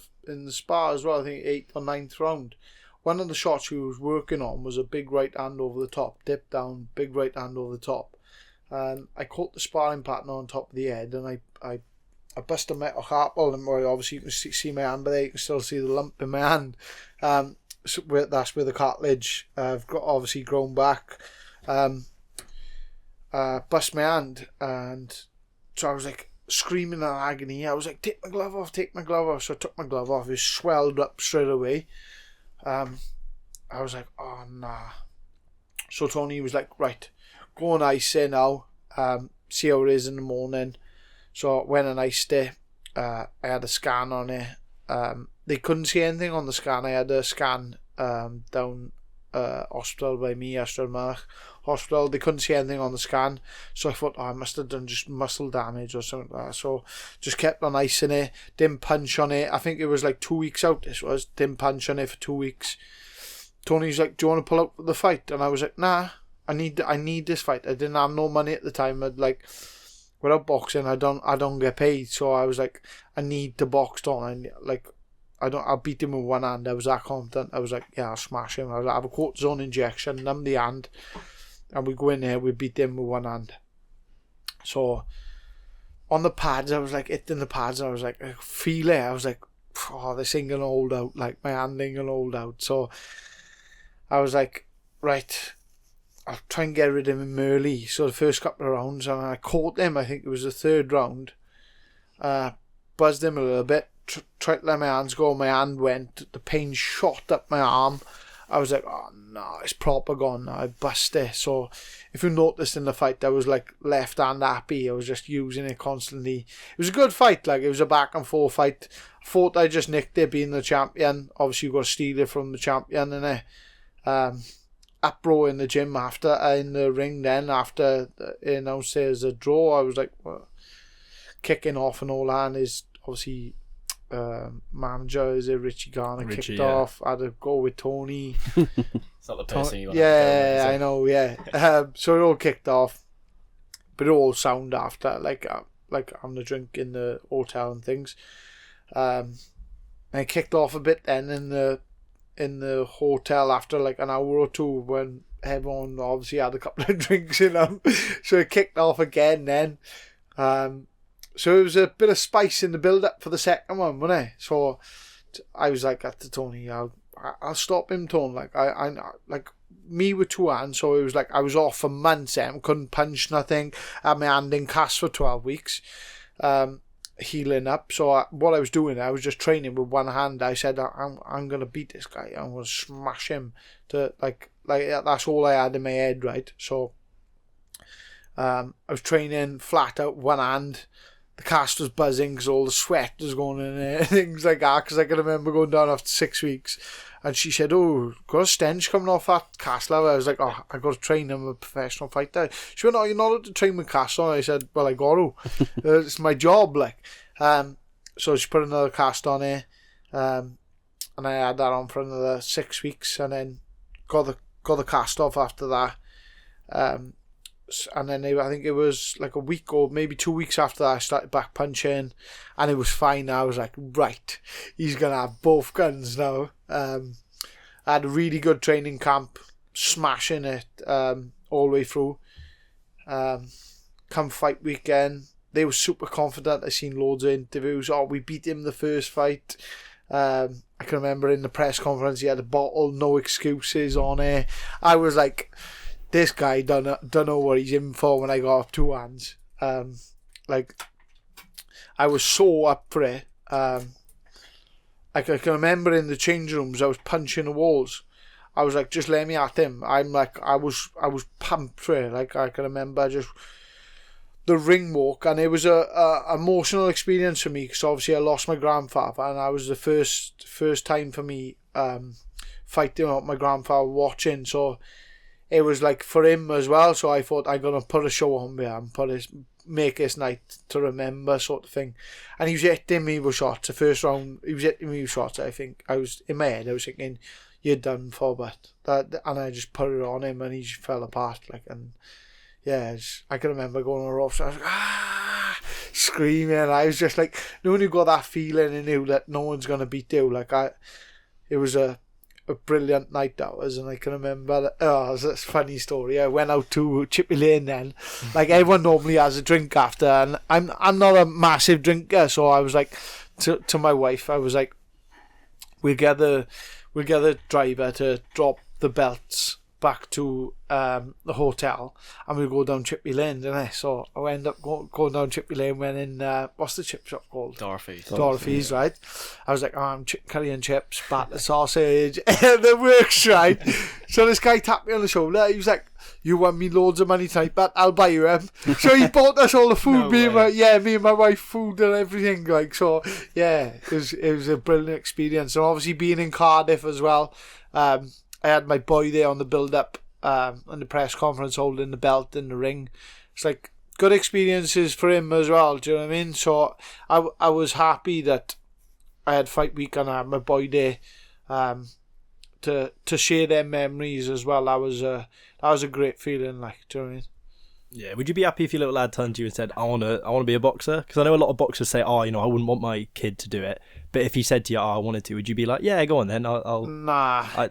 spar as well, I think 8th or 9th round. One of the shots we was working on was a big right hand over the top, dip down, big right hand over the top. And I caught the sparring partner on top of the head, and I bust a metal carpal, and obviously you can see my hand, but there you can still see the lump in my hand. So that's where the cartilage I've got obviously grown back. Bust my hand, and so I was like screaming in agony. I was like, take my glove off. So I took my glove off. It swelled up straight away. I was like, oh nah. So Tony was like, right, go and ice it now, see how it is in the morning. So I went and iced it. I had a scan on it. They couldn't see anything on the scan. I had a scan down hospital by me, Astralmark Hospital. They couldn't see anything on the scan. So I thought, I must have done just muscle damage or something like that. So just kept on icing it. Didn't punch on it. I think it was like 2 weeks out. This was. Didn't punch on it for 2 weeks. Tony's like, do you want to pull out the fight? And I was like, nah. I need this fight. I didn't have no money at the time. I'd like, without boxing, I don't get paid. So I was like, I need to box, don't I? I'll beat him with one hand. I was that confident. I was like, yeah, I'll smash him. I'll have a cortisone injection, numb the hand, and we go in there, we beat him with one hand. So on the pads, I was like, hitting the pads, I was like, I feel it. I was like, oh, this ain't gonna hold out. Like, my hand ain't gonna hold out. So I was like, right, I'll try and get rid of him early. So the first couple of rounds, and I caught him, I think it was the third round, buzzed him a little bit, tried to let my hands go, my hand went, the pain shot up my arm. I was like, oh no, it's proper gone now, I bust it. So if you noticed in the fight, I was like left hand happy, I was just using it constantly. It was a good fight, like it was a back and forth fight. I thought I just nicked it being the champion. Obviously you've got to steal it from the champion, innit? Uproar in the gym after, in the ring then, after they announced it as a draw. I was like, well, kicking off and all that, and his obviously manager is Richie Garner kicked off. I had to go with Tony. It's not the person you want to film, I know, yeah. So it all kicked off, but it all sound after, like having a drink in the hotel and things. And it kicked off a bit then in the hotel after like an hour or two, when everyone obviously had a couple of drinks in them. So it kicked off again then. So it was a bit of spice in the build up for the second one, wasn't it? So I was like to Tony, I'll stop him, Tony. Like I like me with two hands. So it was like I was off for months and couldn't punch nothing. I had my hand in cast for 12 weeks. Healing up. So what I was doing, I was just training with one hand. I said, I'm gonna beat this guy. I'm gonna smash him. To like that's all I had in my head, right? So I was training flat out one hand. The cast was buzzing because all the sweat was going in there, things like that. Because I can remember going down after 6 weeks, and she said, "Oh, got a stench coming off that cast level." I was like, "Oh, I got to train. I'm a professional fighter." She went, "No, you're not allowed to train with cast on." I said, "Well, I got to. It's my job." Like, so she put another cast on it, and I had that on for another 6 weeks, and then got the cast off after that. And then I think it was like a week or maybe 2 weeks after that, I started back punching, and it was fine. I was like, right, he's gonna have both guns now. I had a really good training camp, smashing it all the way through. Come fight weekend, they were super confident. I seen loads of interviews. Oh, we beat him the first fight. I can remember in the press conference he had a bottle, no excuses on it. I was like, this guy don't know what he's in for when I got up 2 hands. Like, I was so up for it. I can remember in the change rooms I was punching the walls. I was like, just let me at him. I'm like, I was pumped for it. Like, I can remember just the ring walk, and it was a emotional experience for me because obviously I lost my grandfather, and I was the first time for me fighting out my grandfather watching. So it was like for him as well. So I thought I'm gonna put a show on there and make this night to remember, sort of thing. And he was hitting me with shots. The first round, he was hitting me with shots. I think I was in my head. I was thinking, "You're done for," but and I just put it on him, and he just fell apart. Like, and yeah, I can remember going on the ropes. I was like, screaming. I was just like, no one who got that feeling and knew that no one's gonna beat you. Like, it was a brilliant night that was, and I can remember that. Oh, it's a funny story. I went out to Chippy Lane then. Like, everyone normally has a drink after, and I'm not a massive drinker, so I was like to my wife, I was like, we'll get the driver to drop the belts back to the hotel, and we'll go down Chippy Lane, didn't I? So I ended up going down Chippy Lane, went in, what's the chip shop called? Dorothy's, right? I was like, I'm curry and chips, batter sausage, and it works, right? So this guy tapped me on the shoulder. He was like, you won me loads of money tonight, but I'll buy you them. So he bought us all the food, me and my wife, food and everything. Like, so yeah, it was a brilliant experience. And obviously being in Cardiff as well, I had my boy there on the build-up, on the press conference, holding the belt in the ring. It's like good experiences for him as well. Do you know what I mean? So I was happy that I had fight week and I had my boy there, to share their memories as well. That was a great feeling. Like, do you know what I mean? Yeah, would you be happy if your little lad turned to you and said, I want to be a boxer? Because I know a lot of boxers say, I wouldn't want my kid to do it. But if he said to you, I wanted to, would you be like, yeah, go on then?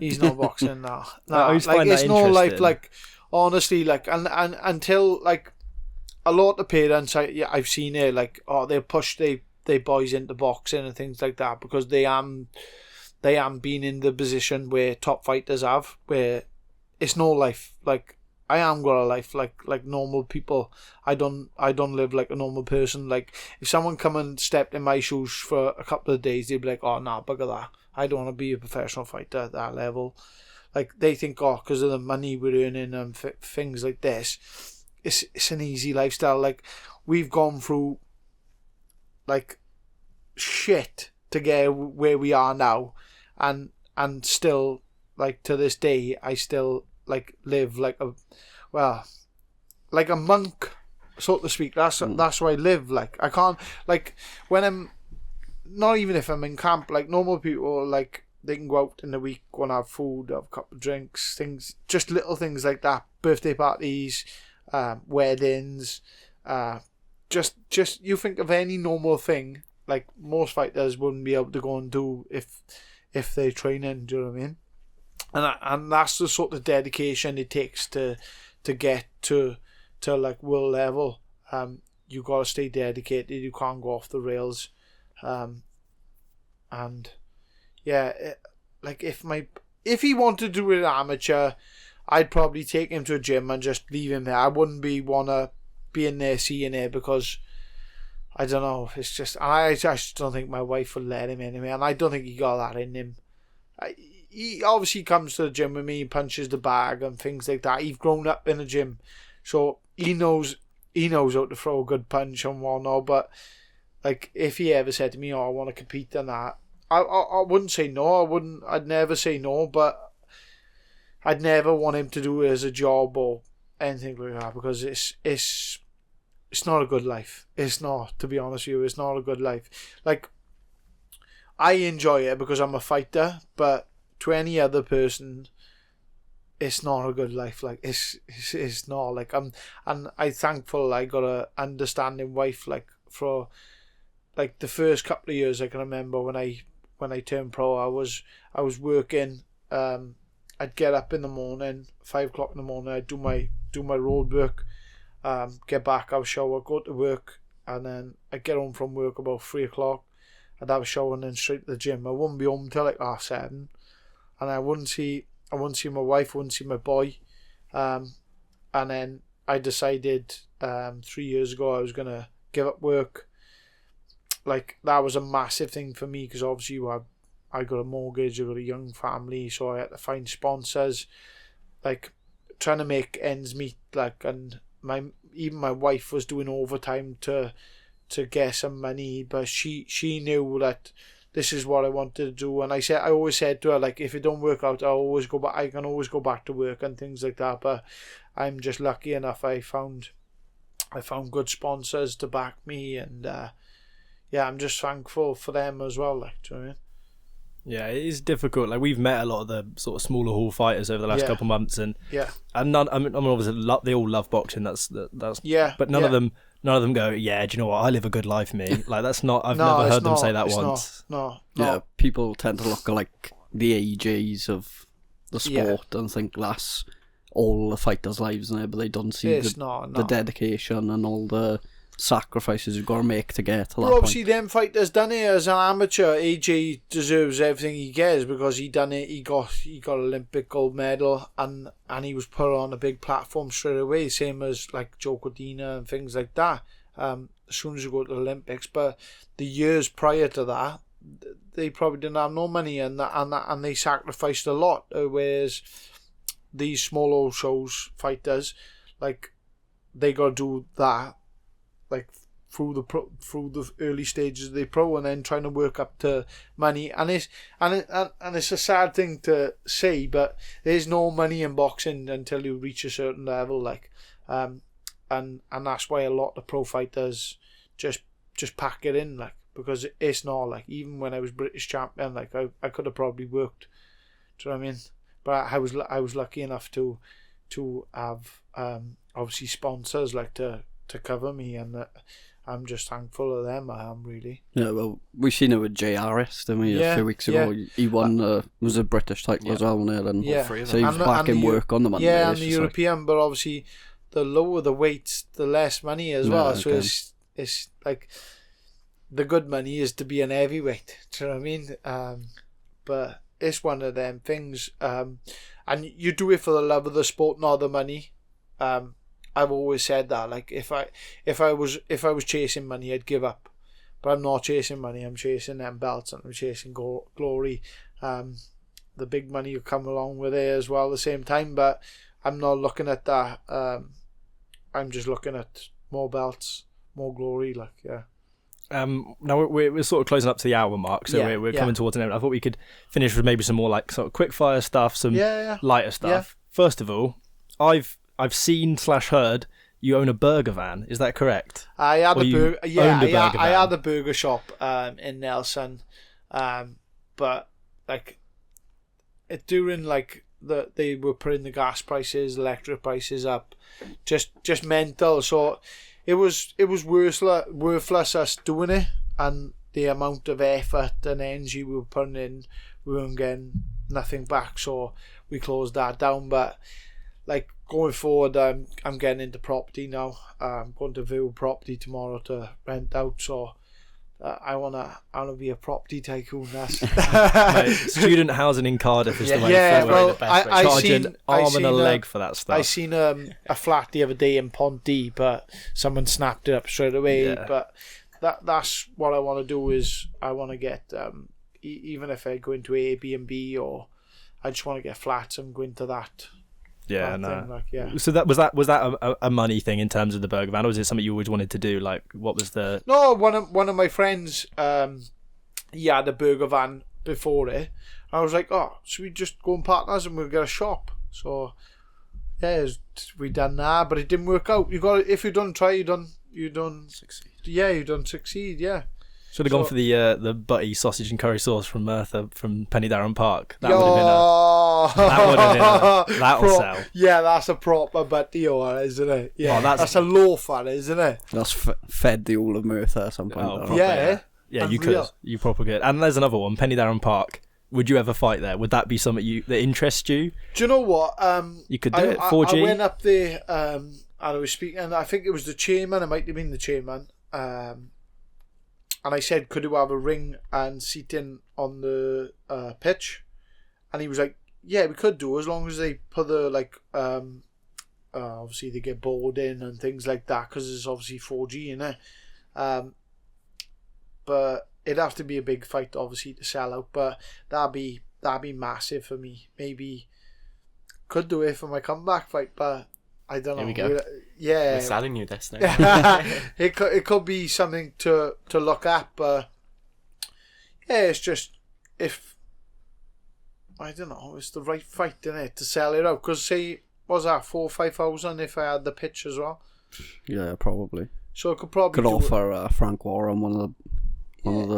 He's not boxing now. I always find that it's no like honestly, like, and until, like, a lot of parents, I've seen it, like, they push their boys into boxing and things like that because they am been in the position where top fighters have, where it's no life. Like, I am got a life like normal people. I don't live like a normal person. Like, if someone come and stepped in my shoes for a couple of days, they'd be like, oh, nah, bugger that. I don't want to be a professional fighter at that level. Like, they think, because of the money we're earning and things like this, it's an easy lifestyle. Like, we've gone through, like, shit to get where we are now, and still, like, to this day, I still, like, live like a monk, so to speak. That's where I live. Like, I can't, like, when I'm not even if I'm in camp, like, normal people, like, they can go out in the week, go and have food, have a couple of drinks, things, just little things like that, birthday parties, weddings, just you think of any normal thing, like, most fighters wouldn't be able to go and do if they're training. Do you know what I mean? And that's the sort of dedication it takes to get to like world level. You gotta stay dedicated. You can't go off the rails. And yeah, like, if he wanted to do it amateur, I'd probably take him to a gym and just leave him there. I wouldn't wanna be in there seeing it, because I don't know. It's just, I just don't think my wife would let him anyway, and I don't think he got that in him. He obviously comes to the gym with me, punches the bag and things like that. He's grown up in a gym, so he knows how to throw a good punch and whatnot. But, like, if he ever said to me, I want to compete in that, I wouldn't say no. I'd never say no, but I'd never want him to do it as a job or anything like that, because it's not a good life. It's not, to be honest with you, it's not a good life. Like, I enjoy it because I'm a fighter, but to any other person, it's not a good life. Like, it's not. Like, I'm thankful I got a understanding wife. Like, for, like, the first couple of years, I can remember when I turned pro, I was working. I'd get up in the morning, 5 o'clock in the morning. I'd do my road work, get back, I'll shower, go to work, and then I'd get home from work about 3 o'clock. I'd have a shower and then straight to the gym. I wouldn't be home till like 7:30, and I wouldn't see my wife, I wouldn't see my boy. And then I decided 3 years ago I was gonna give up work. Like, that was a massive thing for me, because obviously I got a mortgage, I got a young family, so I had to find sponsors, like trying to make ends meet. Like, and even my wife was doing overtime to get some money, but she knew that this is what I wanted to do. And I always said to her, like, if it don't work out, I can always go back to work and things like that. But I'm just lucky enough I found good sponsors to back me, and I'm just thankful for them as well. Like, do you know what I mean? Yeah, it is difficult. Like, we've met a lot of the sort of smaller hall fighters over the last couple of months, and none. I mean, obviously they all love boxing. That's but none of them go, yeah, do you know what? I live a good life, me. Like, that's not. I've never heard them say that once. No. Yeah, people tend to look at like the ages of the sport and think that's all the fighters' lives in it, but they don't see the dedication and all the sacrifices you've got to make to get to that point. Obviously, them fighters done it as an amateur. AJ deserves everything he gets because he done it. He got Olympic gold medal, and he was put on a big platform straight away, same as like Joe Cordina and things like that. As soon as you go to the Olympics, but the years prior to that, they probably didn't have no money, and they sacrificed a lot. Whereas these small old shows fighters, like, they got to do that, like, through the early stages of the pro, and then trying to work up to money. And it's a sad thing to say, but there's no money in boxing until you reach a certain level. Like, and that's why a lot of pro fighters just pack it in, like, because it's not, like, even when I was British champion, like, I could have probably worked. Do you know what I mean? But I was lucky enough to have obviously sponsors, like, to cover me, and I'm just thankful of them. I am, really. Yeah, well, we've seen it with JRS, didn't we? A few weeks ago, he won was a British title as well, wasn't it? And so he's back in work on the Monday. Yeah, and the European, but obviously the lower the weights, the less money as well. So it's like, the good money is to be an heavyweight. Do you know what I mean? But it's one of them things, and you do it for the love of the sport, not the money. I've always said that, like, if I was chasing money, I'd give up. But I'm not chasing money. I'm chasing them belts, and I'm chasing glory. The big money will come along with it as well at the same time, but I'm not looking at that. I'm just looking at more belts, more glory, like, yeah. Now we're sort of closing up to the hour mark, so we're coming towards an end. I thought we could finish with maybe some more, like, sort of quick fire stuff, some lighter stuff. Yeah. First of all, I've seen / heard you own a burger van. Is that correct? I had a burger. Yeah, I had a burger shop in Nelson, but like during like they were putting the gas prices, electric prices up, just mental. So it was worthless us doing it, and the amount of effort and energy we were putting in, we weren't getting nothing back. So we closed that down. But like, going forward, I'm getting into property now. I'm going to view property tomorrow to rent out. So I wanna be a property tycoon. That's Mate, student housing in Cardiff is the way. Yeah, well, I seen an arm and a leg for that stuff. I seen a flat the other day in Ponty, but someone snapped it up straight away. Yeah. But that's what I want to do. Is I want to get even if I go into Airbnb, or I just want to get flats and go into that. Yeah, no. So was that a money thing in terms of the burger van, or was it something you always wanted to do? Like, what was the? No, one of my friends, he had a burger van before it. I was like, oh, should we just go and partners and we'll get a shop? So yeah, we done that, but it didn't work out. If you don't try, you don't succeed. Yeah, you don't succeed. Yeah. Should have gone for the butty sausage and curry sauce from Merthyr from Penny Darren Park. That would have been that'll sell. Yeah, that's a proper butty, isn't it? Yeah, that's a loafer, isn't it? That's fed the all of Merthyr at some point. Proper, yeah, you could. You proper could. And there's another one, Penny Darren Park. Would you ever fight there? Would that be something that interests you? Do you know what? You could do it. 4G. I went up there and I was speaking. I think it was the chairman. It might have been the chairman. and I said, could you have a ring and seating on the pitch? And he was like, yeah, we could do, as long as they put the, like, obviously they get bored in and things like that, because it's obviously 4G in it. But it'd have to be a big fight, obviously, to sell out. But that'd be massive for me. Maybe could do it for my comeback fight, but I don't know. Here we go. Yeah, we're selling you this now. it could be something to look at, but yeah, it's just, if I don't know, it's the right fight, isn't it, to sell it out? Because say, was that 4,000 or 5,000 if I had the pitch as well? Yeah, probably. So it could probably offer Frank Warren one of the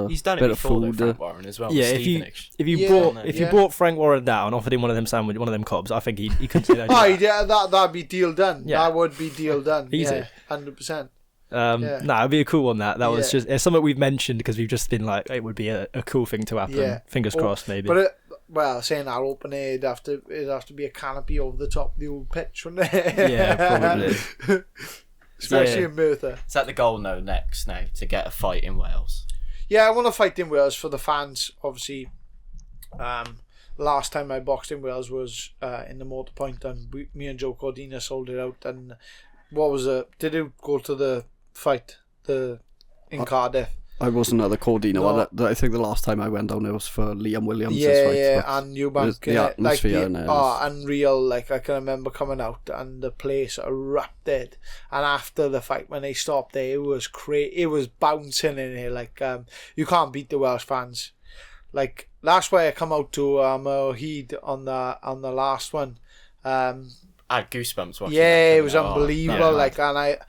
he's done it bit before, of food. Frank Warren as well. Yeah, if you brought Frank Warren down, offered him one of them sandwich, one of them cobs, I think he couldn't say no. Yeah, that'd be deal done. Yeah. That would be deal done. Easy. Yeah, 100%. It'd be a cool one. That was just, it's something we've mentioned because we've just been like, it would be a cool thing to happen. Yeah. Fingers crossed, maybe. But saying that open air, it'd have to be a canopy over the top of the old pitch, wouldn't it? Yeah, probably. Especially in Merthyr. Is that the goal next to get a fight in Wales? Yeah, I want to fight in Wales for the fans, obviously. Last time I boxed in Wales was in the Motor Point, and me and Joe Cordina sold it out. And what was it? Did you go to the fight in Cardiff? I wasn't at the Cordina one. I think the last time I went down there was for Liam Williams' fight. Yeah, and Eubank. The atmosphere unreal. Like, I can remember coming out and the place erupted. And after the fight, when they stopped there, it was it was bouncing in here. Like, you can't beat the Welsh fans. Like, that's why I come out to Heed on the last one. I had goosebumps watching. Yeah, it was unbelievable. Like, and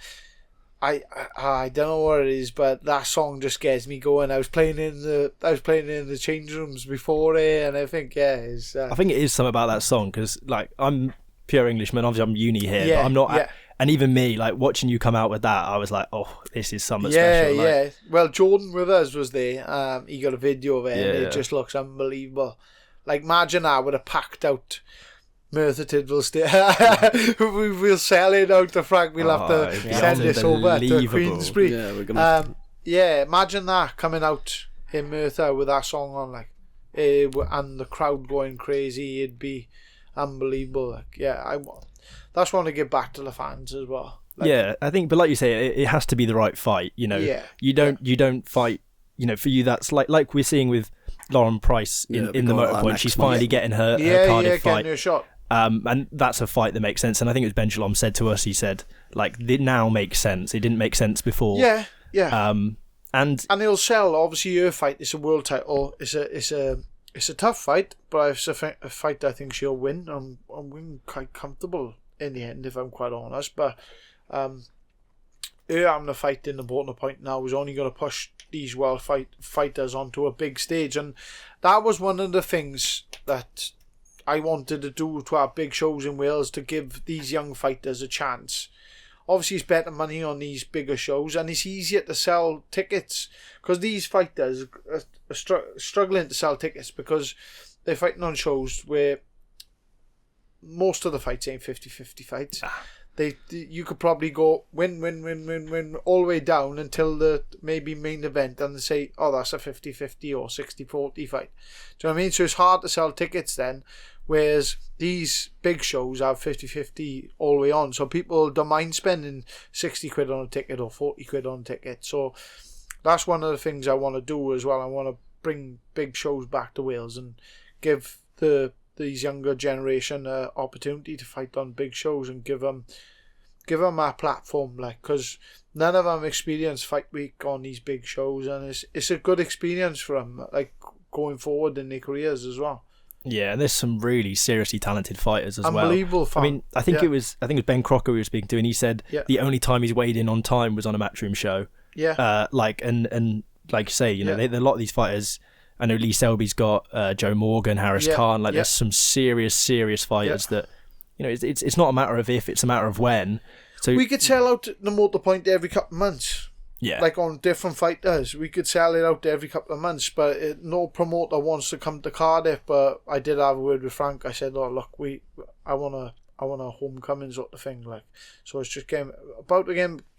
I don't know what it is, but that song just gets me going. I was playing in the change rooms before it, and I think I think it is something about that song, because like, I'm pure Englishman, obviously I'm uni here, but I'm not. And even me, like, watching you come out with that, I was like, oh, this is something special. Yeah. Well, Jordan with us was there. He got a video of it, and it just looks unbelievable. Like, imagine that with a packed out Merthyr Tydfil we'll sell it out to Frank. We'll have to send this over to Queensberry. Yeah, we're gonna. Imagine that coming out in Merthyr with that song on, like, and the crowd going crazy. It'd be unbelievable. Like, that's one to give back to the fans as well. Like, I think, but like you say, it has to be the right fight. You know, you don't fight. You know, for you, that's like we're seeing with Lauren Price in the Motor Point. She's finally getting her Cardiff fight. Getting her shot. And that's a fight that makes sense. And I think it was Ben Shalom said to us, he said, like, it now makes sense. It didn't make sense before. Yeah. And it'll sell. Obviously, your fight, it's a world title. It's a tough fight, but it's a fight I think she'll win. I'm quite comfortable in the end, if I'm quite honest. But her having a fight in the Border Point now is only going to push these world fighters onto a big stage, and that was one of the things that I wanted to do, to have big shows in Wales, to give these young fighters a chance. Obviously, it's better money on these bigger shows, and it's easier to sell tickets, because these fighters are struggling to sell tickets because they're fighting on shows where most of the fights ain't 50-50 fights. You could probably go win all the way down until the maybe main event, and they say, oh, that's a 50-50 or 60-40 fight. Do you know what I mean? So it's hard to sell tickets then, whereas these big shows have 50-50 all the way on. So people don't mind spending 60 quid on a ticket or 40 quid on a ticket. So that's one of the things I want to do as well. I want to bring big shows back to Wales and give these younger generation an opportunity to fight on big shows, and give them a platform, like, because none of them experience fight week on these big shows, and it's a good experience for them, like, going forward in their careers as well. Yeah, and there's some really seriously talented fighters as well. Unbelievable fun. I mean, I think it was Ben Crocker we were speaking to, and he said the only time he's weighed in on time was on a Matchroom show. Yeah. And like you say, you know, a lot of these fighters. I know Lee Selby's got Joe Morgan, Harris Khan. Like, there's some serious fighters that, you know, it's not a matter of if, it's a matter of when. So we could sell out the Motor Point every couple of months. Yeah. Like, on different fighters. We could sell it out every couple of months, but no promoter wants to come to Cardiff. But I did have a word with Frank. I said, oh, look, I want a homecoming sort of thing. Like, so it's just get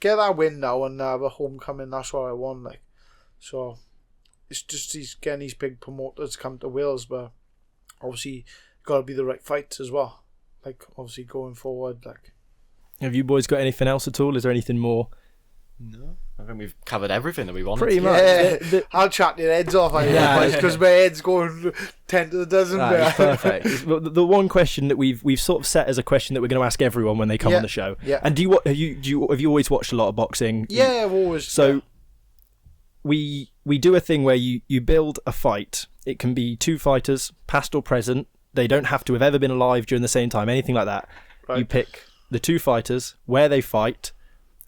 that win now and have a homecoming. That's what I want. Like, So it's just he's getting these big promoters come to Wales, but obviously got to be the right fights as well. Like obviously going forward, like. Have you boys got anything else at all? Is there anything more? No, I think we've covered everything that we wanted. Pretty much. Yeah, I'll chat your heads off, because my head's going 10 to the dozen. Perfect. The one question that we've sort of set as a question that we're going to ask everyone when they come on the show. Yeah. And have you always watched a lot of boxing? Yeah, I've always. So we do a thing where you build a fight. It can be two fighters, past or present. They don't have to have ever been alive during the same time, anything like that. Right. You pick the two fighters, where they fight,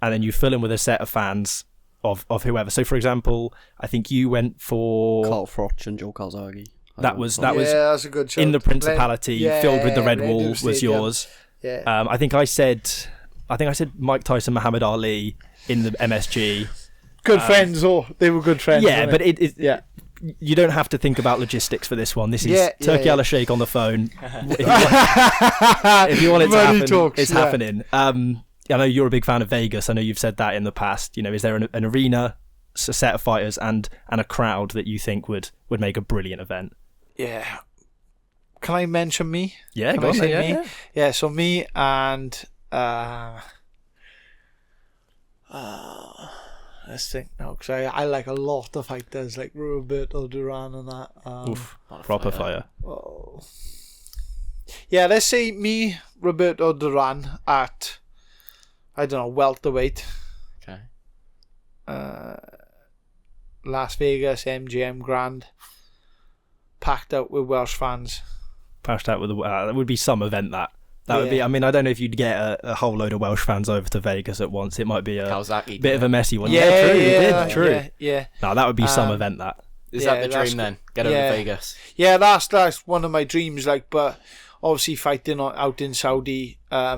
and then you fill in with a set of fans of whoever. So, for example, I think you went for Carl Froch and Joe Calzaghe. That was that's a good show. In the Principality, filled with the Red Wall was yours. Yeah. I think I said Mike Tyson, Muhammad Ali in the MSG. Good friends, they were good friends. Yeah, but you don't have to think about logistics for this one. This is Turkey Al Sheikh on the phone. If you want it to happen, it's happening. I know you're a big fan of Vegas. I know you've said that in the past. Is there an arena, a set of fighters, and a crowd that you think would make a brilliant event? Yeah. Can I mention me? Yeah, go on. Me? Yeah, so me and let's think now, because I like a lot of fighters like Roberto Duran and that. Oof, proper fire. Oh. Yeah, let's say me, Roberto Duran at, I don't know, welterweight. Okay. Las Vegas MGM Grand, packed out with Welsh fans. Packed out with that would be some event that would be. I mean, I don't know if you'd get a whole load of Welsh fans over to Vegas at once. It might be a bit of a messy one. True. Yeah. No, that would be some event that. Is that the dream then? Get over to Vegas. Yeah, that's one of my dreams. Like, but obviously fighting out in Saudi, I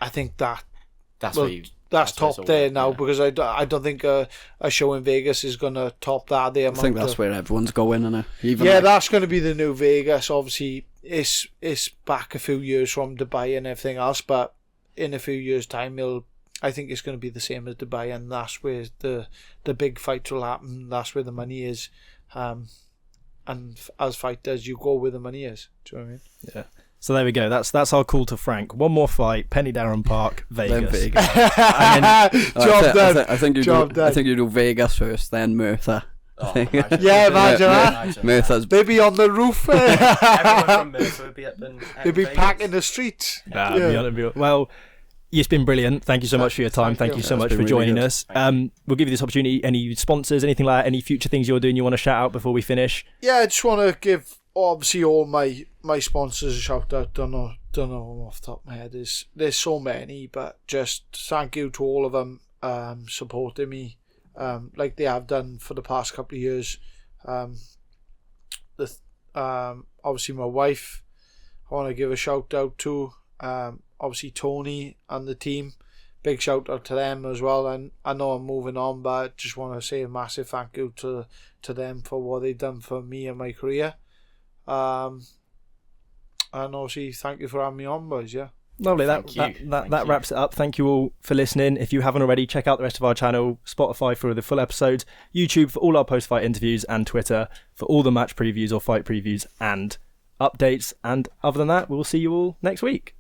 think that's top there now, because I don't think a show in Vegas is going to top that. I think that's where everyone's going, isn't it? That's going to be the new Vegas. Obviously, it's back a few years from Dubai and everything else, but in a few years' time, I think it's going to be the same as Dubai, and that's where the big fights will happen. That's where the money is, and as fighters, you go where the money is. Do you know what I mean? Yeah. So there we go. That's our call to Frank. One more fight, Penny Darren Park, Vegas. Job done. I think you do Vegas first, then Merthyr. Oh, imagine that. Merthyr's they'd be on the roof. Everyone from Merthyr would be up in they'd be packing the streets. Well, it's been brilliant. Thank you so much for your time. Thank you so much for joining us. We'll give you this opportunity. Any sponsors, anything like that, any future things you're doing you want to shout out before we finish? Yeah, I just want to give obviously all my sponsors a shout out. Don't know off the top of my head. There's so many, but just thank you to all of them supporting me like they have done for the past couple of years. Obviously my wife, I want to give a shout out to. Obviously Tony and the team, big shout out to them as well. And I know I'm moving on, but I just want to say a massive thank you to them for what they've done for me and my career. And obviously thank you for having me on, boys. Lovely. That wraps it up. Thank you all for listening. If you haven't already, check out the rest of our channel, Spotify for the full episodes, YouTube for all our post-fight interviews, and Twitter for all the match previews or fight previews and updates. And other than that, we'll see you all next week.